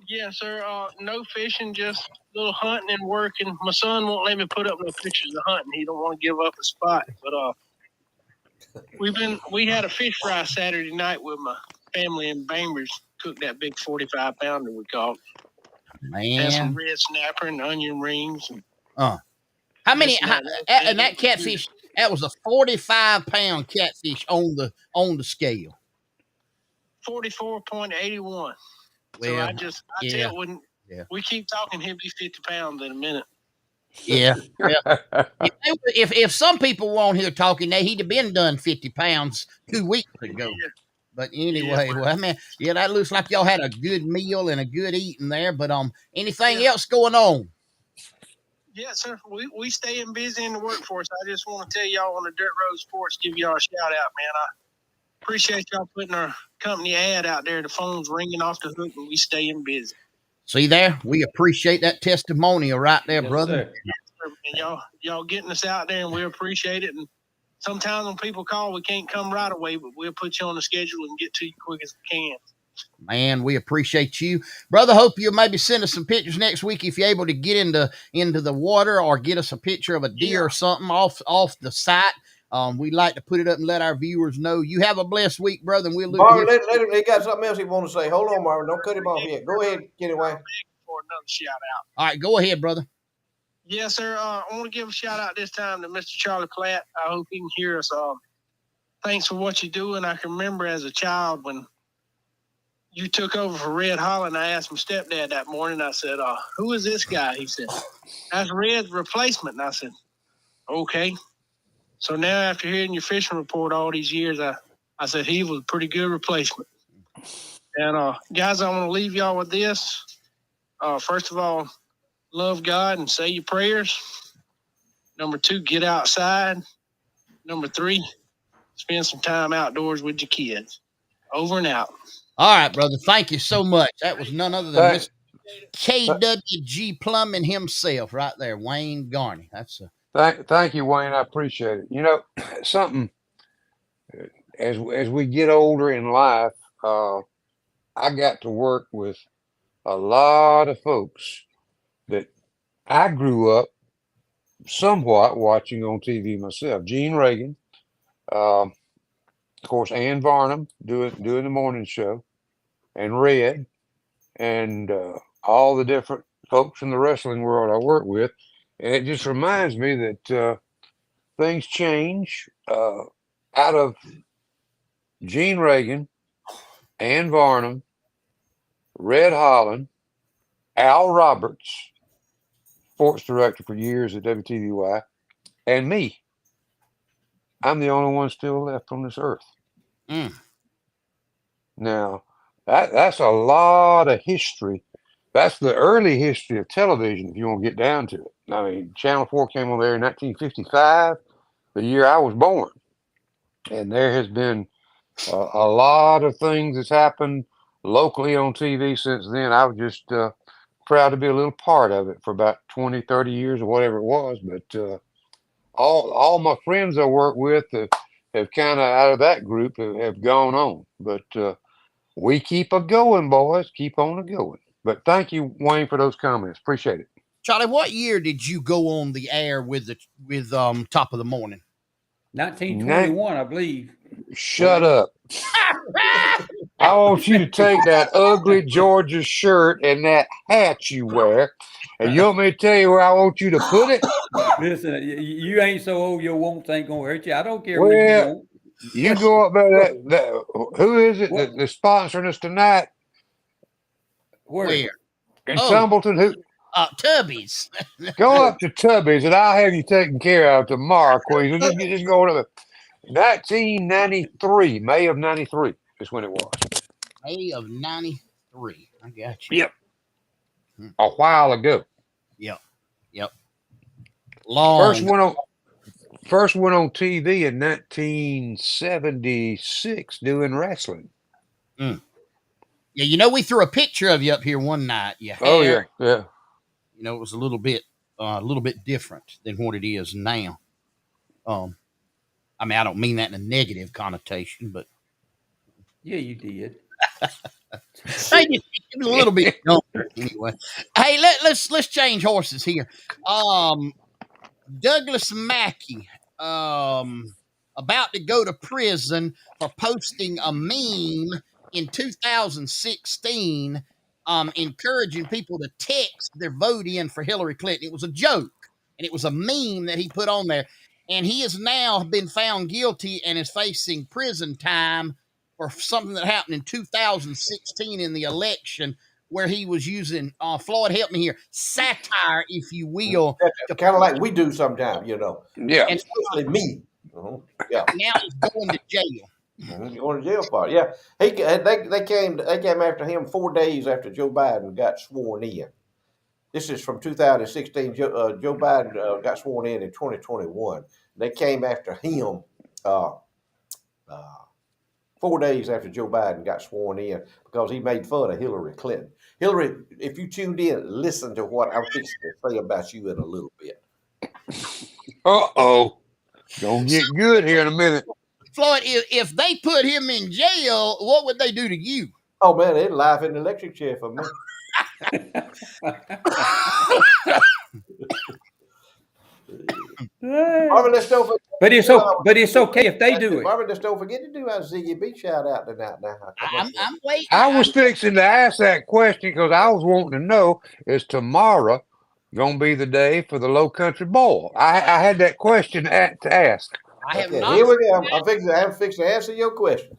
Yeah, sir. No fishing, just a little hunting and working. My son won't let me put up no pictures of hunting. He don't want to give up a spot. But we had a fish fry Saturday night with my family in Bainbridge. Cooked that big 45-pounder we caught. Had some Man. red snapper and onion rings. And How many? And that catfish, that was a 45-pound catfish on the scale. 44.81. So Well, I tell you, when we keep talking, he'll be 50 pounds in a minute. yeah. If some people were on here talking, he'd have been done 50 pounds 2 weeks ago. Yeah. But anyway, well, I mean, that looks like y'all had a good meal and a good eating there. But anything else going on? Yeah, sir. We staying busy in the workforce. I just want to tell y'all on the Dirt Road Sports, give y'all a shout out, man. I appreciate y'all putting our company ad out there. The phone's ringing off the hook, and we staying busy. See there, we appreciate that testimonial right there, Yes, brother. sir. And y'all getting us out there, and we appreciate it. And sometimes when people call, we can't come right away, but we'll put you on the schedule and get to you quick as we can. Man, we appreciate you, brother. Hope you'll maybe send us some pictures next week if you're able to get into the water or get us a picture of a deer or something off the site. We'd like to put it up and let our viewers know. You have a blessed week, brother. And we'll look. Marvin, let him. He got something else he want to say. Hold on, Marvin. Don't cut him off yet. Go ahead, get it, Wayne. For another shout out. All right, go ahead, brother. Yes, sir. I want to give a shout out this time to Mr. Charlie Platt. I hope he can hear us. Thanks for what you do. And I can remember as a child when you took over for Red Holland, I asked my stepdad that morning, I said, who is this guy? He said, that's Red's replacement. And I said, okay. So now after hearing your fishing report all these years, I said he was a pretty good replacement. And guys, I want to leave y'all with this. First of all, love God and say your prayers. Number 2, get outside. Number 3, spend some time outdoors with your kids. Over and out. All right, brother. Thank you so much. That was none other than Mr. KWG Plumbing himself right there, Wayne Garney. That's Thank you, Wayne. I appreciate it. You know, something as we get older in life, I got to work with a lot of folks that I grew up somewhat watching on TV myself. Gene Reagan, of course, Ann Varnum doing the morning show, and Red, and all the different folks in the wrestling world I work with. And it just reminds me that things change. Out of Gene Reagan, Ann Varnum, Red Holland, Al Roberts, sports director for years at WTVY, and me. I'm the only one still left on this earth. Now, that's a lot of history. That's the early history of television, if you want to get down to it. I mean, Channel 4 came on there in 1955, the year I was born. And there has been a lot of things that's happened locally on TV since then. I was just proud to be a little part of it for about 20, 30 years or whatever it was. But all my friends I work with have kind of out of that group have gone on. But we keep a going, boys. Keep on a going. But thank you, Wayne, for those comments. Appreciate it. Charlie, what year did you go on the air with Top of the Morning? 1921, I believe. Shut up. I want you to take that ugly Georgia shirt and that hat you wear, and you want me to tell you where I want you to put it? Listen, you ain't so old your wants ain't gonna hurt you. I don't care where you want. You go up there. Who is it that's sponsoring us tonight? Where? In Tumbleton. Who? Tubby's. Go up to Tubby's, and I'll have you taken care of tomorrow, Queen. Just go to 1993, May of 93 is when it was. May of 93. I got you. Yep. A while ago. Yep. Long. First one on TV in 1976 doing wrestling. Yeah, you know, we threw a picture of you up here one night. Your hair, oh yeah. You know, it was a little bit different than what it is now. I mean, I don't mean that in a negative connotation, but yeah, you did. It was a little bit younger anyway. Hey, let's change horses here. Douglas Mackey, about to go to prison for posting a meme in 2016, encouraging people to text their vote in for Hillary Clinton. It was a joke, and it was a meme that he put on there. And he has now been found guilty and is facing prison time for something that happened in 2016 in the election, where he was using, Floyd, help me here, satire, if you will. Kind of like we do sometimes, you know. Yeah. And especially me. Yeah. Now he's going to jail. Going to jail for it. Yeah. They came after him 4 days after Joe Biden got sworn in. This is from 2016. Joe Biden got sworn in 2021. They came after him 4 days after Joe Biden got sworn in because he made fun of Hillary Clinton. Hillary, if you tuned in, listen to what I'm fixing to say about you in a little bit. Uh-oh. Gonna get good here in a minute. Floyd, if they put him in jail, what would they do to you? Oh, man, they'd life in the electric chair for me. Marvin, let's don't forget. But it's okay if they do it. Marvin, just don't forget to do our Ziggy B shout out tonight. Now, I'm waiting. I was fixing to ask that question because I was wanting to know, is tomorrow going to be the day for the Low Country Bowl? I had that question to ask. I have not. Here we go. I'm fixing to answer your question.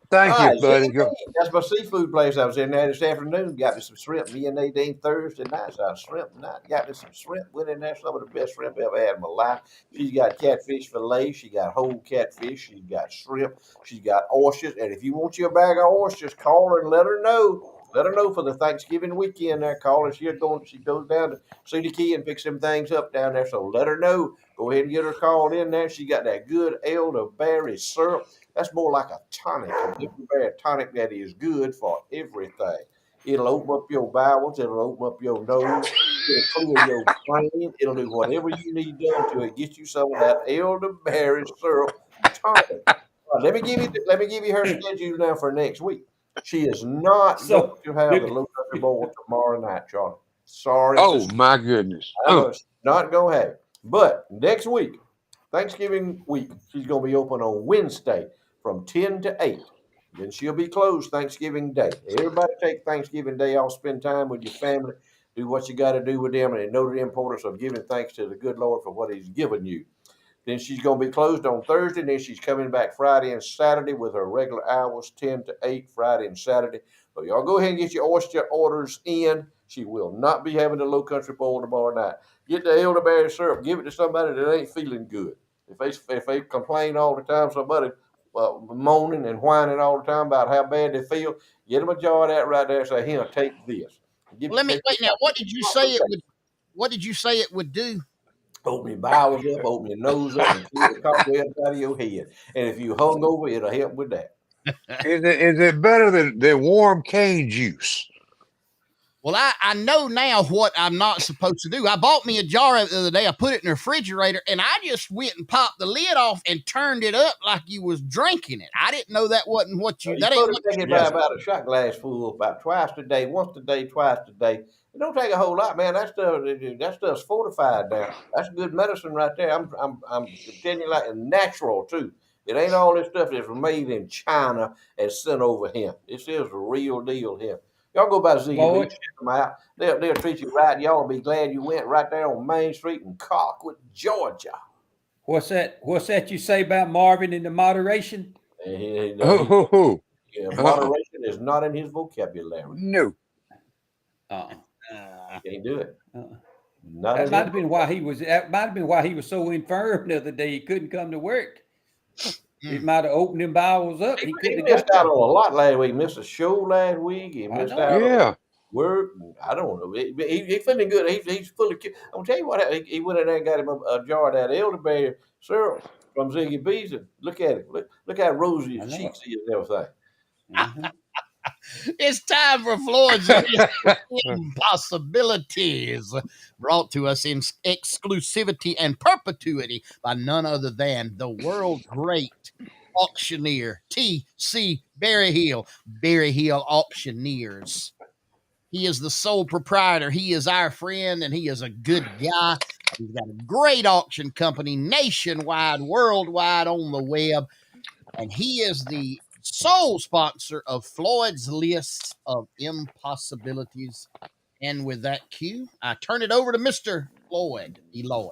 Thank you, buddy. That's my seafood place I was in there this afternoon. Got me some shrimp. Me and Nadine Thursday night. So shrimp night. Got me some shrimp. Went in there. Some of the best shrimp I ever had in my life. She's got catfish fillet. She got whole catfish. She's got shrimp. She's got oysters. And if you want your bag of oysters, call her and let her know. Let her know for the Thanksgiving weekend there, caller. She goes down to Cedar Key and picks them things up down there. So let her know. Go ahead and get her called in there. She got that good elderberry syrup. That's more like a tonic, an elderberry tonic that is good for everything. It'll open up your bowels. It'll open up your nose. It'll clear your brain. It'll do whatever you need done to it. Get you some of that elderberry syrup tonic. Let me give you her schedule now for next week. She is not going So to have the Low Country Bowl tomorrow night, Charlie. Sorry to Oh say. my goodness. She's not going to have it. But next week, Thanksgiving week, she's going to be open on Wednesday from 10 to 8. Then she'll be closed Thanksgiving Day. Everybody take Thanksgiving Day off, spend time with your family, do what you got to do with them, and know the importance of giving thanks to the good Lord for what He's given you. Then she's going to be closed on Thursday. Then she's coming back Friday and Saturday with her regular hours, 10 to 8, Friday and Saturday. So y'all go ahead and get your oyster orders in. She will not be having the Low Country Bowl tomorrow night. Get the elderberry syrup. Give it to somebody that ain't feeling good. If they complain all the time, somebody moaning and whining all the time about how bad they feel, get them a jar of that right there and say, here, take this. Let me wait now. What did you say it would? What did you say it would do? Open your bowels up, open your nose up, and clear the cobwebs out of your head. And if you hungover, it'll help with that. Is it better than warm cane juice? Well, I know now what I'm not supposed to do. I bought me a jar of it the other day. I put it in the refrigerator, and I just went and popped the lid off and turned it up like you was drinking it. I didn't know that wasn't what you. That ain't Supposed what to take it you by do. about a shot glass full, about twice a day, once a day, twice a day. It don't take a whole lot, man. That stuff's fortified now. That's good medicine right there. I'm telling you, like natural too. It ain't all this stuff that's made in China and sent over here. This is the real deal here. Y'all go by Ziggy B, Floyd, check them out. They'll treat you right. Y'all will be glad you went right there on Main Street in Colquitt, Georgia. what's that? What's that you say about Marvin and the moderation? Uh-uh. Moderation is not in his vocabulary. No. Uh-uh. Can't do it. Uh-uh. Not That in might his have been why he was. That might have been why he was so infirm the other day. He couldn't come to work. It might have opened them bowels up. He He couldn't have missed got out there. on a lot last week. He missed a show last week. He I missed know. out on Yeah. work. I don't know. He feeling good. He's fully. I'm gonna tell you what. He went in there and got him a jar of that elderberry syrup from Ziggy B's. And look at it. Look how rosy I his know cheeks it. is and everything. Mhm. It's time for Floyd's list of impossibilities, brought to us in exclusivity and perpetuity by none other than the world great auctioneer T.C. Berry Hill Auctioneers. He is the sole proprietor. He is our friend, and he is a good guy. He's got a great auction company nationwide, worldwide on the web, and he is the sole sponsor of Floyd's List of Impossibilities. And with that cue, I turn it over to Mr. Floyd E. Lloyd.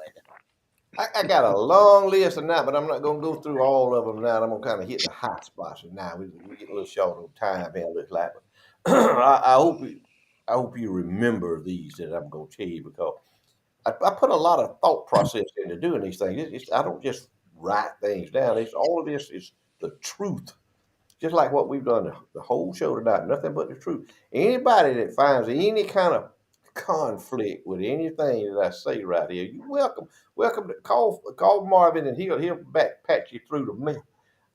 I got a long list of that, but I'm not going to go through all of them now. I'm going to kind of hit the hot spots now. We get a little short on time here, looks like. But I hope you remember these that I'm going to tell you because I put a lot of thought process into doing these things. I don't just write things down. It's all of this is the truth, just like what we've done the whole show tonight. Nothing but the truth. Anybody that finds any kind of conflict with anything that I say right here, you welcome to call Marvin and he'll back patch you through to me.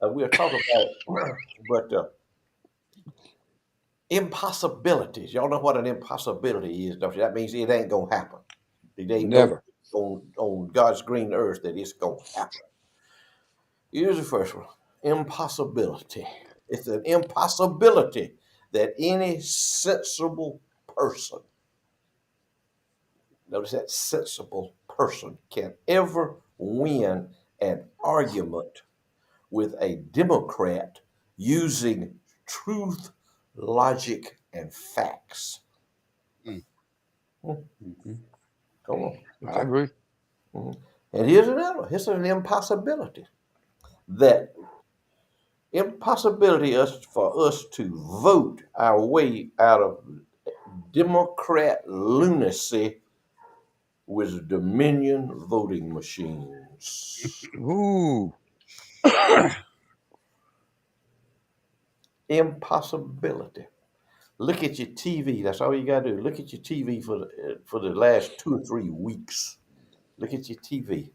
We'll talk about it. But impossibilities. Y'all know what an impossibility is, don't you? That means it ain't gonna happen. It ain't no Never. on God's green earth that it's gonna happen. Here's the first one. Impossibility. It's an impossibility that any sensible person, notice that sensible person, can ever win an argument with a Democrat using truth, logic, and facts. Mm. Mhm. Come on. I agree. Mhm. And here's another. Here's an impossibility. That impossibility for us to vote our way out of Democrat lunacy with Dominion voting machines. Ooh. Impossibility. Look at your TV. That's all you gotta do. Look at your TV for the last 2 or 3 weeks. Look at your TV.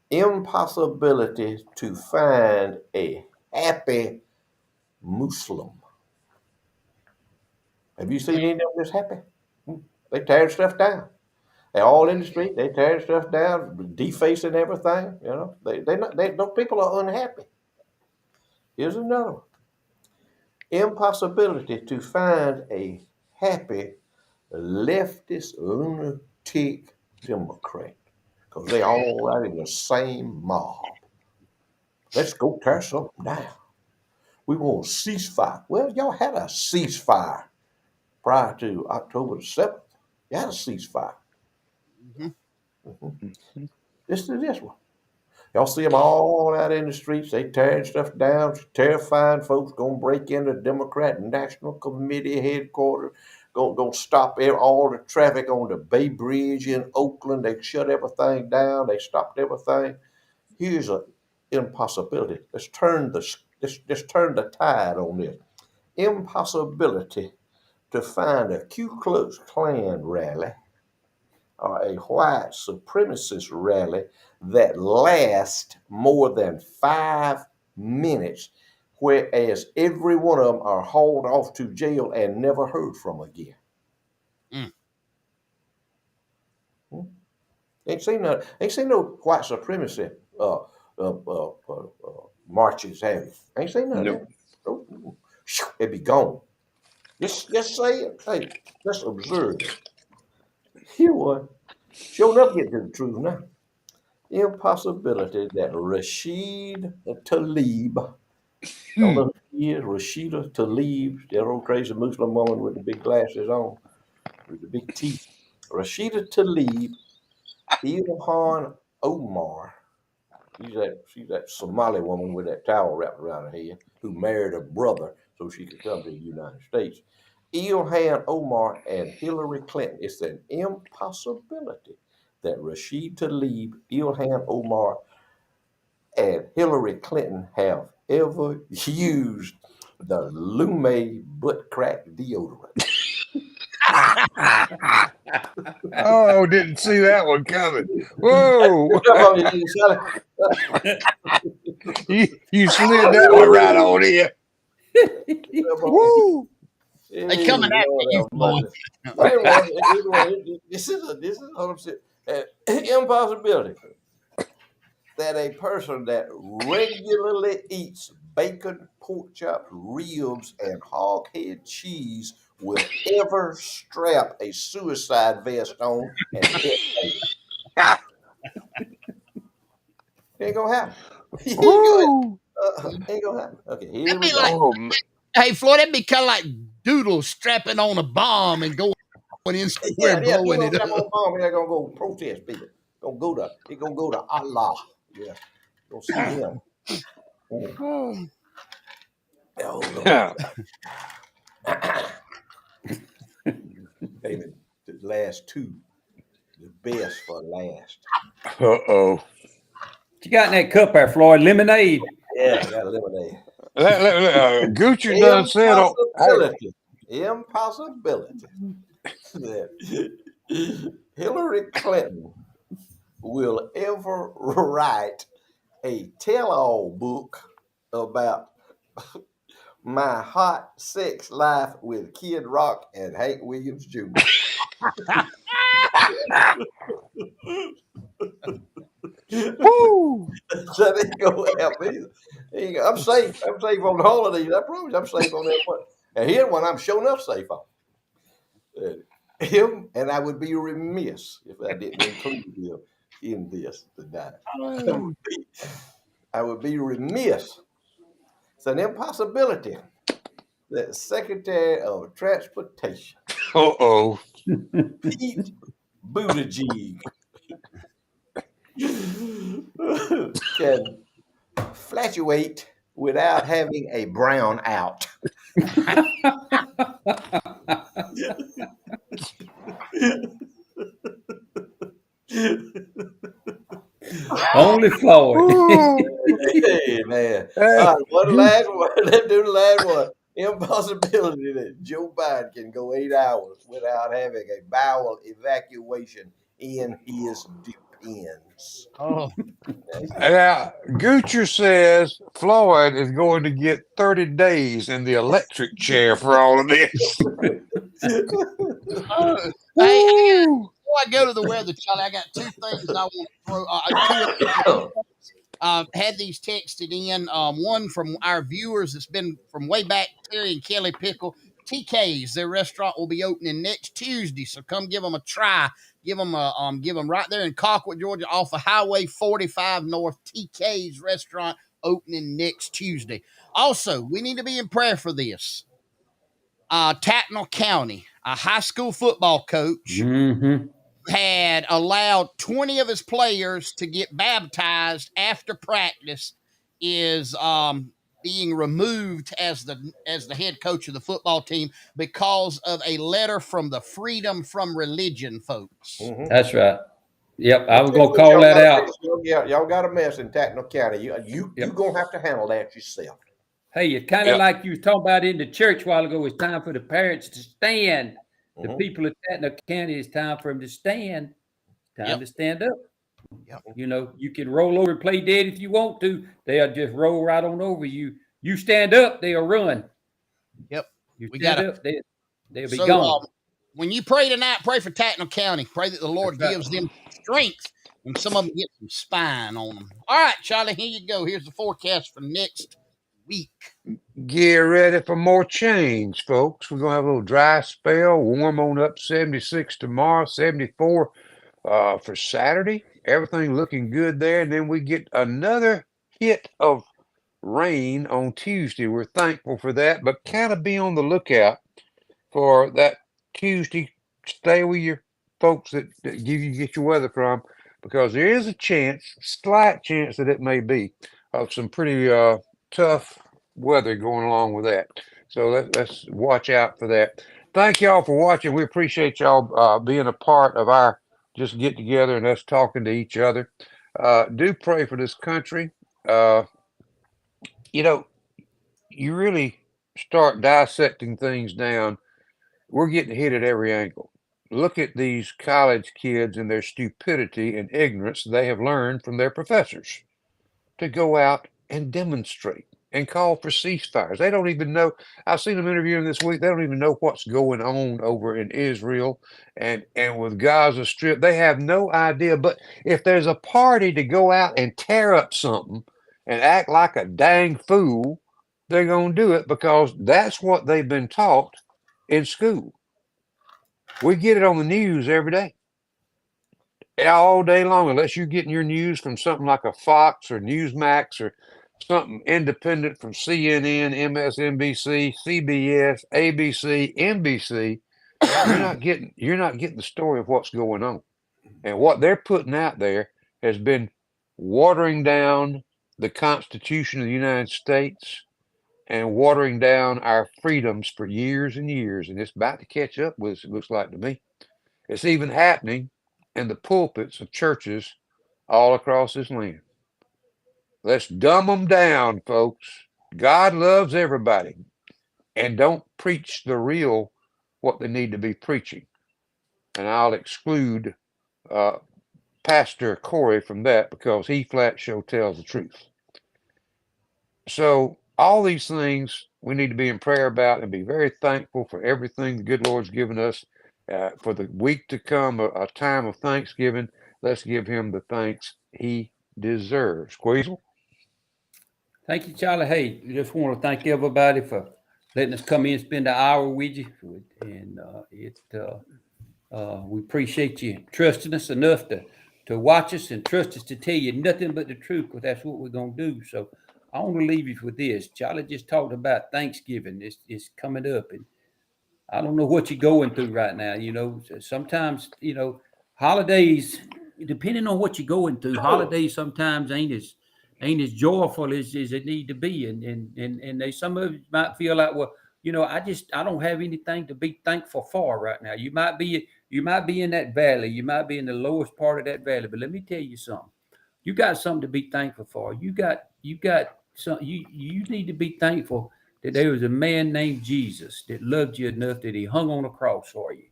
Impossibility to find a happy Muslim. Have you seen any of them that's happy? They tearing stuff down. They're all in the street. They tearing stuff down, defacing everything. You know, those people are unhappy. Here's another one. Impossibility to find a happy leftist lunatic Democrat because they all right in the same mob. Let's go tear something down. We want a ceasefire. Well, y'all had a ceasefire prior to October the 7th. You had a ceasefire. Listen to this one. Y'all see them all out in the streets. They tearing stuff down, terrifying folks. Gonna break into Democrat National Committee headquarters. Gonna stop all the traffic on the Bay Bridge in Oakland. They shut everything down. They stopped everything. Here's an impossibility. Let's turn the tide on this. Impossibility to find a Ku Klux Klan rally or a white supremacist rally that lasts more than 5 minutes, whereas every one of them are hauled off to jail and never heard from again. Ain't seen no white supremacy marches, have you? Ain't seen none of that. It'd be gone. Just say it. Hey, let's observe it. Here one. Sure enough, get to the truth now. Impossibility that Rashid Tlaib, don't know who he is, Rashida Tlaib, that old crazy Muslim woman with the big glasses on, with the big teeth. Rashida Tlaib, Ilhan Omar, she's that Somali woman with that towel wrapped around her head, who married her brother so she could come to the United States. Ilhan Omar and Hillary Clinton. It's an impossibility that Rashid Tlaib, Ilhan Omar, and Hillary Clinton have ever used the Lume butt crack deodorant. Oh, didn't see that one coming. Whoa. you slid that one right on in. Woo. They coming after you, Floyd. This is what I'm saying. Impossibility that a person that regularly eats bacon, pork chops, ribs, and hog head cheese will ever strap a suicide vest on and hit it. Ain't gonna happen. Ain't gonna happen. Okay, here we go. Hey, Floyd, that'd be kind of like Doodle strapping on a bomb and going in somewhere blowing it up. They're gonna go protest, people. They're gonna go to Allah. Yeah, go see him. David, the last two, the best for last. Uh-oh. You got in that cup there, Floyd? Lemonade. Yeah, I got lemonade. Gucci done said Impossibility that Hillary Clinton will ever write a tell-all book about my hot sex life with Kid Rock and Hank Williams Jr. Woo! That ain't gonna help me. I'm safe. I'm safe on the holidays. I promise I'm safe on that one. And here's one I'm sure enough safe on. Him, and I would be remiss if I didn't include him in this tonight. I would be remiss. It's an impossibility that Secretary of Transportation, Uh-oh. Pete Buttigieg, can fluctuate without having a brown out. Only Floyd. Hey, man. All right, one last one. Let's do the last one. impossibility that Joe Biden can go 8 hours without having a bowel evacuation in his depends. Oh, Now, Gucci says Floyd is going to get 30 days in the electric chair for all of this. oh. Hey, Woo! before I go to the weather, Charlie, I got two things I want to throw. Two had these texted in. One from our viewers that's been from way back, Terry and Kelly Pickle. TK's, their restaurant will be opening next Tuesday, so come give them a try. Give them right there in Colquitt, Georgia, off of Highway 45 North. TK's restaurant opening next Tuesday. Also, we need to be in prayer for this. Tattnall County, a high school football coach, had allowed 20 of his players to get baptized after practice, is being removed as the head coach of the football team because of a letter from the Freedom from Religion folks. That's right. Yep, I was gonna call that out. Y'all got a mess in Tattnall County. You gonna have to handle that yourself. Hey, it's kind of like you was talking about in the church a while ago. It's time for the parents to stand. The people of Tattnall County, it's time for them to stand. Time to stand up. Yep. You know, you can roll over and play dead if you want to. They'll just roll right on over you. You stand up, they'll run. Yep. You stand up, they'll be so, gone. When you pray tonight, pray for Tattnall County. Pray that the Lord gives them strength, and some of them get some spine on them. All right, Charlie, here you go. Here's the forecast for next week. Get ready for more change, folks. We're going to have a little dry spell, warm on up 76 tomorrow, 74 for Saturday. Everything looking good there. And then we get another hit of rain on Tuesday. We're thankful for that, but kind of be on the lookout for that Tuesday. Stay with your folks that get your weather from, because there is a chance, slight chance, that it may be of some pretty tough weather going along with that. So let's watch out for that. Thank y'all for watching. We appreciate y'all being a part of our just get together and us talking to each other. Do pray for this country. You know, you really start dissecting things down. We're getting hit at every angle. Look at these college kids and their stupidity and ignorance they have learned from their professors to go out and demonstrate and call for ceasefires. They don't even know. I've seen them interviewing this week. They don't even know what's going on over in Israel and with Gaza Strip. They have no idea. But if there's a party to go out and tear up something and act like a dang fool, they're going to do it because that's what they've been taught in school. We get it on the news every day, all day long, unless you're getting your news from something like a Fox or Newsmax or something independent from CNN, MSNBC, CBS, ABC, NBC. You're not getting the story of what's going on. And what they're putting out there has been watering down the Constitution of the United States and watering down our freedoms for years and years. And it's about to catch up with us, it looks like to me. It's even happening in the pulpits of churches all across this land. Let's dumb them down, folks. God loves everybody. And don't preach the real what they need to be preaching. And I'll exclude Pastor Corey from that because he flat show tells the truth. So all these things we need to be in prayer about and be very thankful for everything the good Lord's given us for the week to come, a time of Thanksgiving. Let's give him the thanks he deserves. Queasel? Thank you, Charlie. Hey, I just want to thank everybody for letting us come in and spend an hour with you. And we appreciate you trusting us enough to watch us and trust us to tell you nothing but the truth, because that's what we're going to do. So I want to leave you with this. Charlie just talked about Thanksgiving. It's coming up, and I don't know what you're going through right now. You know, sometimes, you know, holidays, depending on what you're going through, holidays sometimes ain't as joyful as it need to be. And they, some of you might feel like, well, you know, I don't have anything to be thankful for right now. You might be in that valley. You might be in the lowest part of that valley. But let me tell you something. You got something to be thankful for. You got some, you need to be thankful that there was a man named Jesus that loved you enough that he hung on a cross for you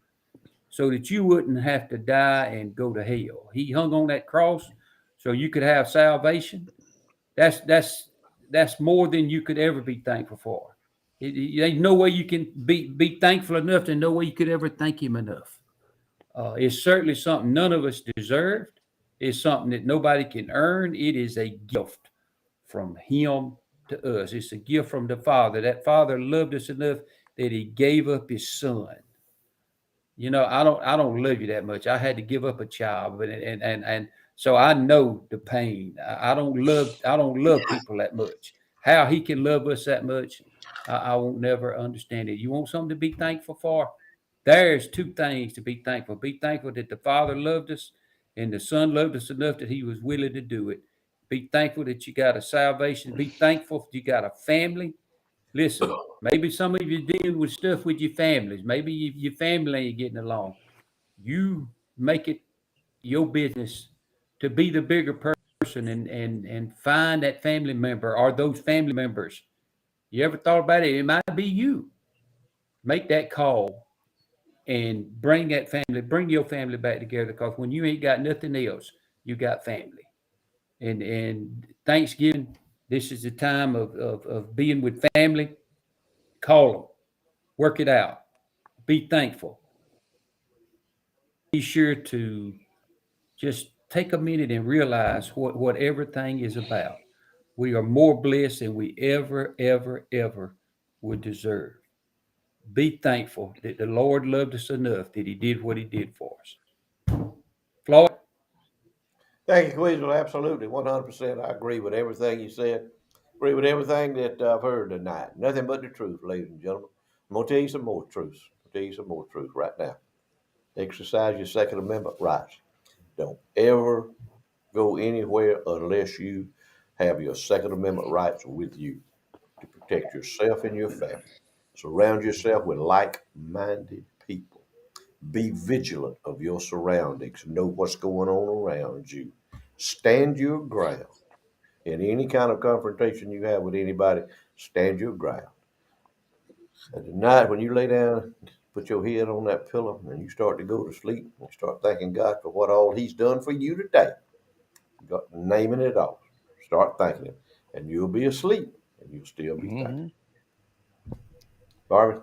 so that you wouldn't have to die and go to hell. He hung on that cross so you could have salvation. That's that's that's more than you could ever be thankful for. There's no way you can be thankful enough, and no way you could ever thank him enough. It's certainly something none of us deserved. It's something that nobody can earn. It is a gift from him to us. It's a gift from the Father. That Father loved us enough that he gave up his son. I don't love you that much. I had to give up a child, but and so I know the pain. I don't love people that much. How he can love us that much, I won't never understand it. You want something to be thankful for? There's two things to be thankful. Be thankful that the Father loved us and the Son loved us enough that he was willing to do it. Be thankful that you got a salvation. Be thankful that you got a family. Listen, maybe some of you dealing with stuff with your families. Maybe your family ain't getting along. You make it your business to be the bigger person and find that family member or those family members. You ever thought about it? It might be you. Make that call and bring your family back together because when you ain't got nothing else, you got family. And Thanksgiving, this is the time of being with family. Call them, work it out, be thankful. Be sure to just take a minute and realize what everything is about. We are more blessed than we ever would deserve. Be thankful that the Lord loved us enough that he did what he did for us. Floyd? Thank you, Queasel. Absolutely, 100%. I agree with everything you said. Agree with everything that I've heard tonight. Nothing but the truth, ladies and gentlemen. I'm gonna tell you some more truths. I'll tell you some more truth right now. Exercise your Second Amendment rights. Don't ever go anywhere unless you have your Second Amendment rights with you to protect yourself and your family. Surround yourself with like-minded people. Be vigilant of your surroundings. Know what's going on around you. Stand your ground. In any kind of confrontation you have with anybody, stand your ground. And tonight, when you lay down, put your head on that pillow and you start to go to sleep and start thanking God for what all He's done for you today. You got naming it off. Start thanking Him. And you'll be asleep and you'll still be thanking. Barbie?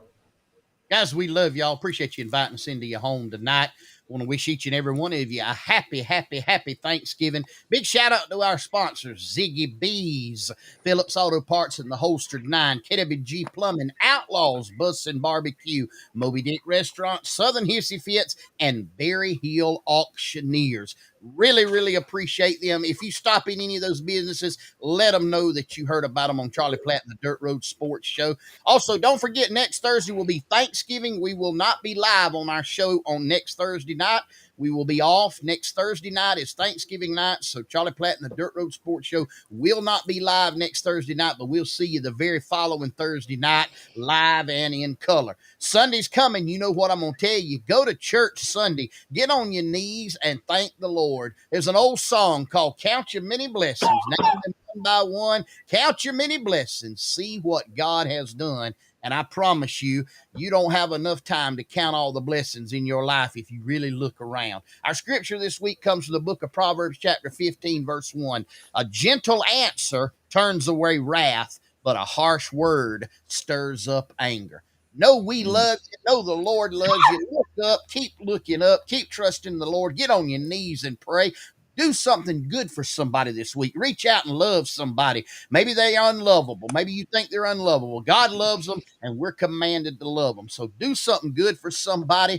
Guys, we love y'all. Appreciate you inviting us into your home tonight. Want to wish each and every one of you a happy Thanksgiving. Big shout out to our sponsors, Ziggy B's, Phillips Auto Parts and the Holstered Nine, KWG Plumbing, Outlaws, Bus and Barbecue, Moby Dick Restaurant, Southern Hissy Fits, and Berry Hill Auctioneers. Really appreciate them. If you stop in any of those businesses, let them know that you heard about them on Charlie Platt and the Dirt Road Sports Show. Also, don't forget, next Thursday will be Thanksgiving. We will not be live on our show on next Thursday night. We will be off. Next Thursday night is Thanksgiving night, so Charlie Platt and the Dirt Road Sports Show will not be live next Thursday night, but we'll see you the very following Thursday night, live and in color. Sunday's coming. You know what I'm going to tell you. Go to church Sunday. Get on your knees and thank the Lord. There's an old song called Count Your Many Blessings. Name them one by one. Count your many blessings. See what God has done. And I promise you, you don't have enough time to count all the blessings in your life if you really look around. Our scripture this week comes from the book of Proverbs, chapter 15, verse 1. A gentle answer turns away wrath, but a harsh word stirs up anger. Know we love you. Know the Lord loves you. Look up. Keep looking up. Keep trusting the Lord. Get on your knees and pray. Do something good for somebody this week. Reach out and love somebody. Maybe they are unlovable. Maybe you think they're unlovable. God loves them, and we're commanded to love them. So do something good for somebody.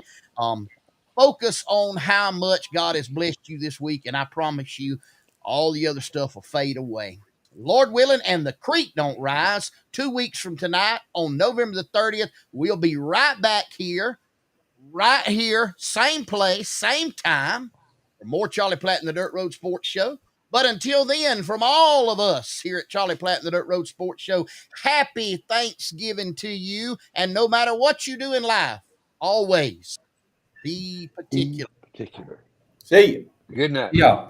Focus on how much God has blessed you this week, and I promise you, all the other stuff will fade away. Lord willing, and the creek don't rise. 2 weeks from tonight, on November the 30th, we'll be right back here, same place, same time, for more Charlie Platt and the Dirt Road Sports Show. But until then, from all of us here at Charlie Platt and the Dirt Road Sports Show, happy Thanksgiving to you. And no matter what you do in life, always be particular. Particular. See you. Good night. Yeah.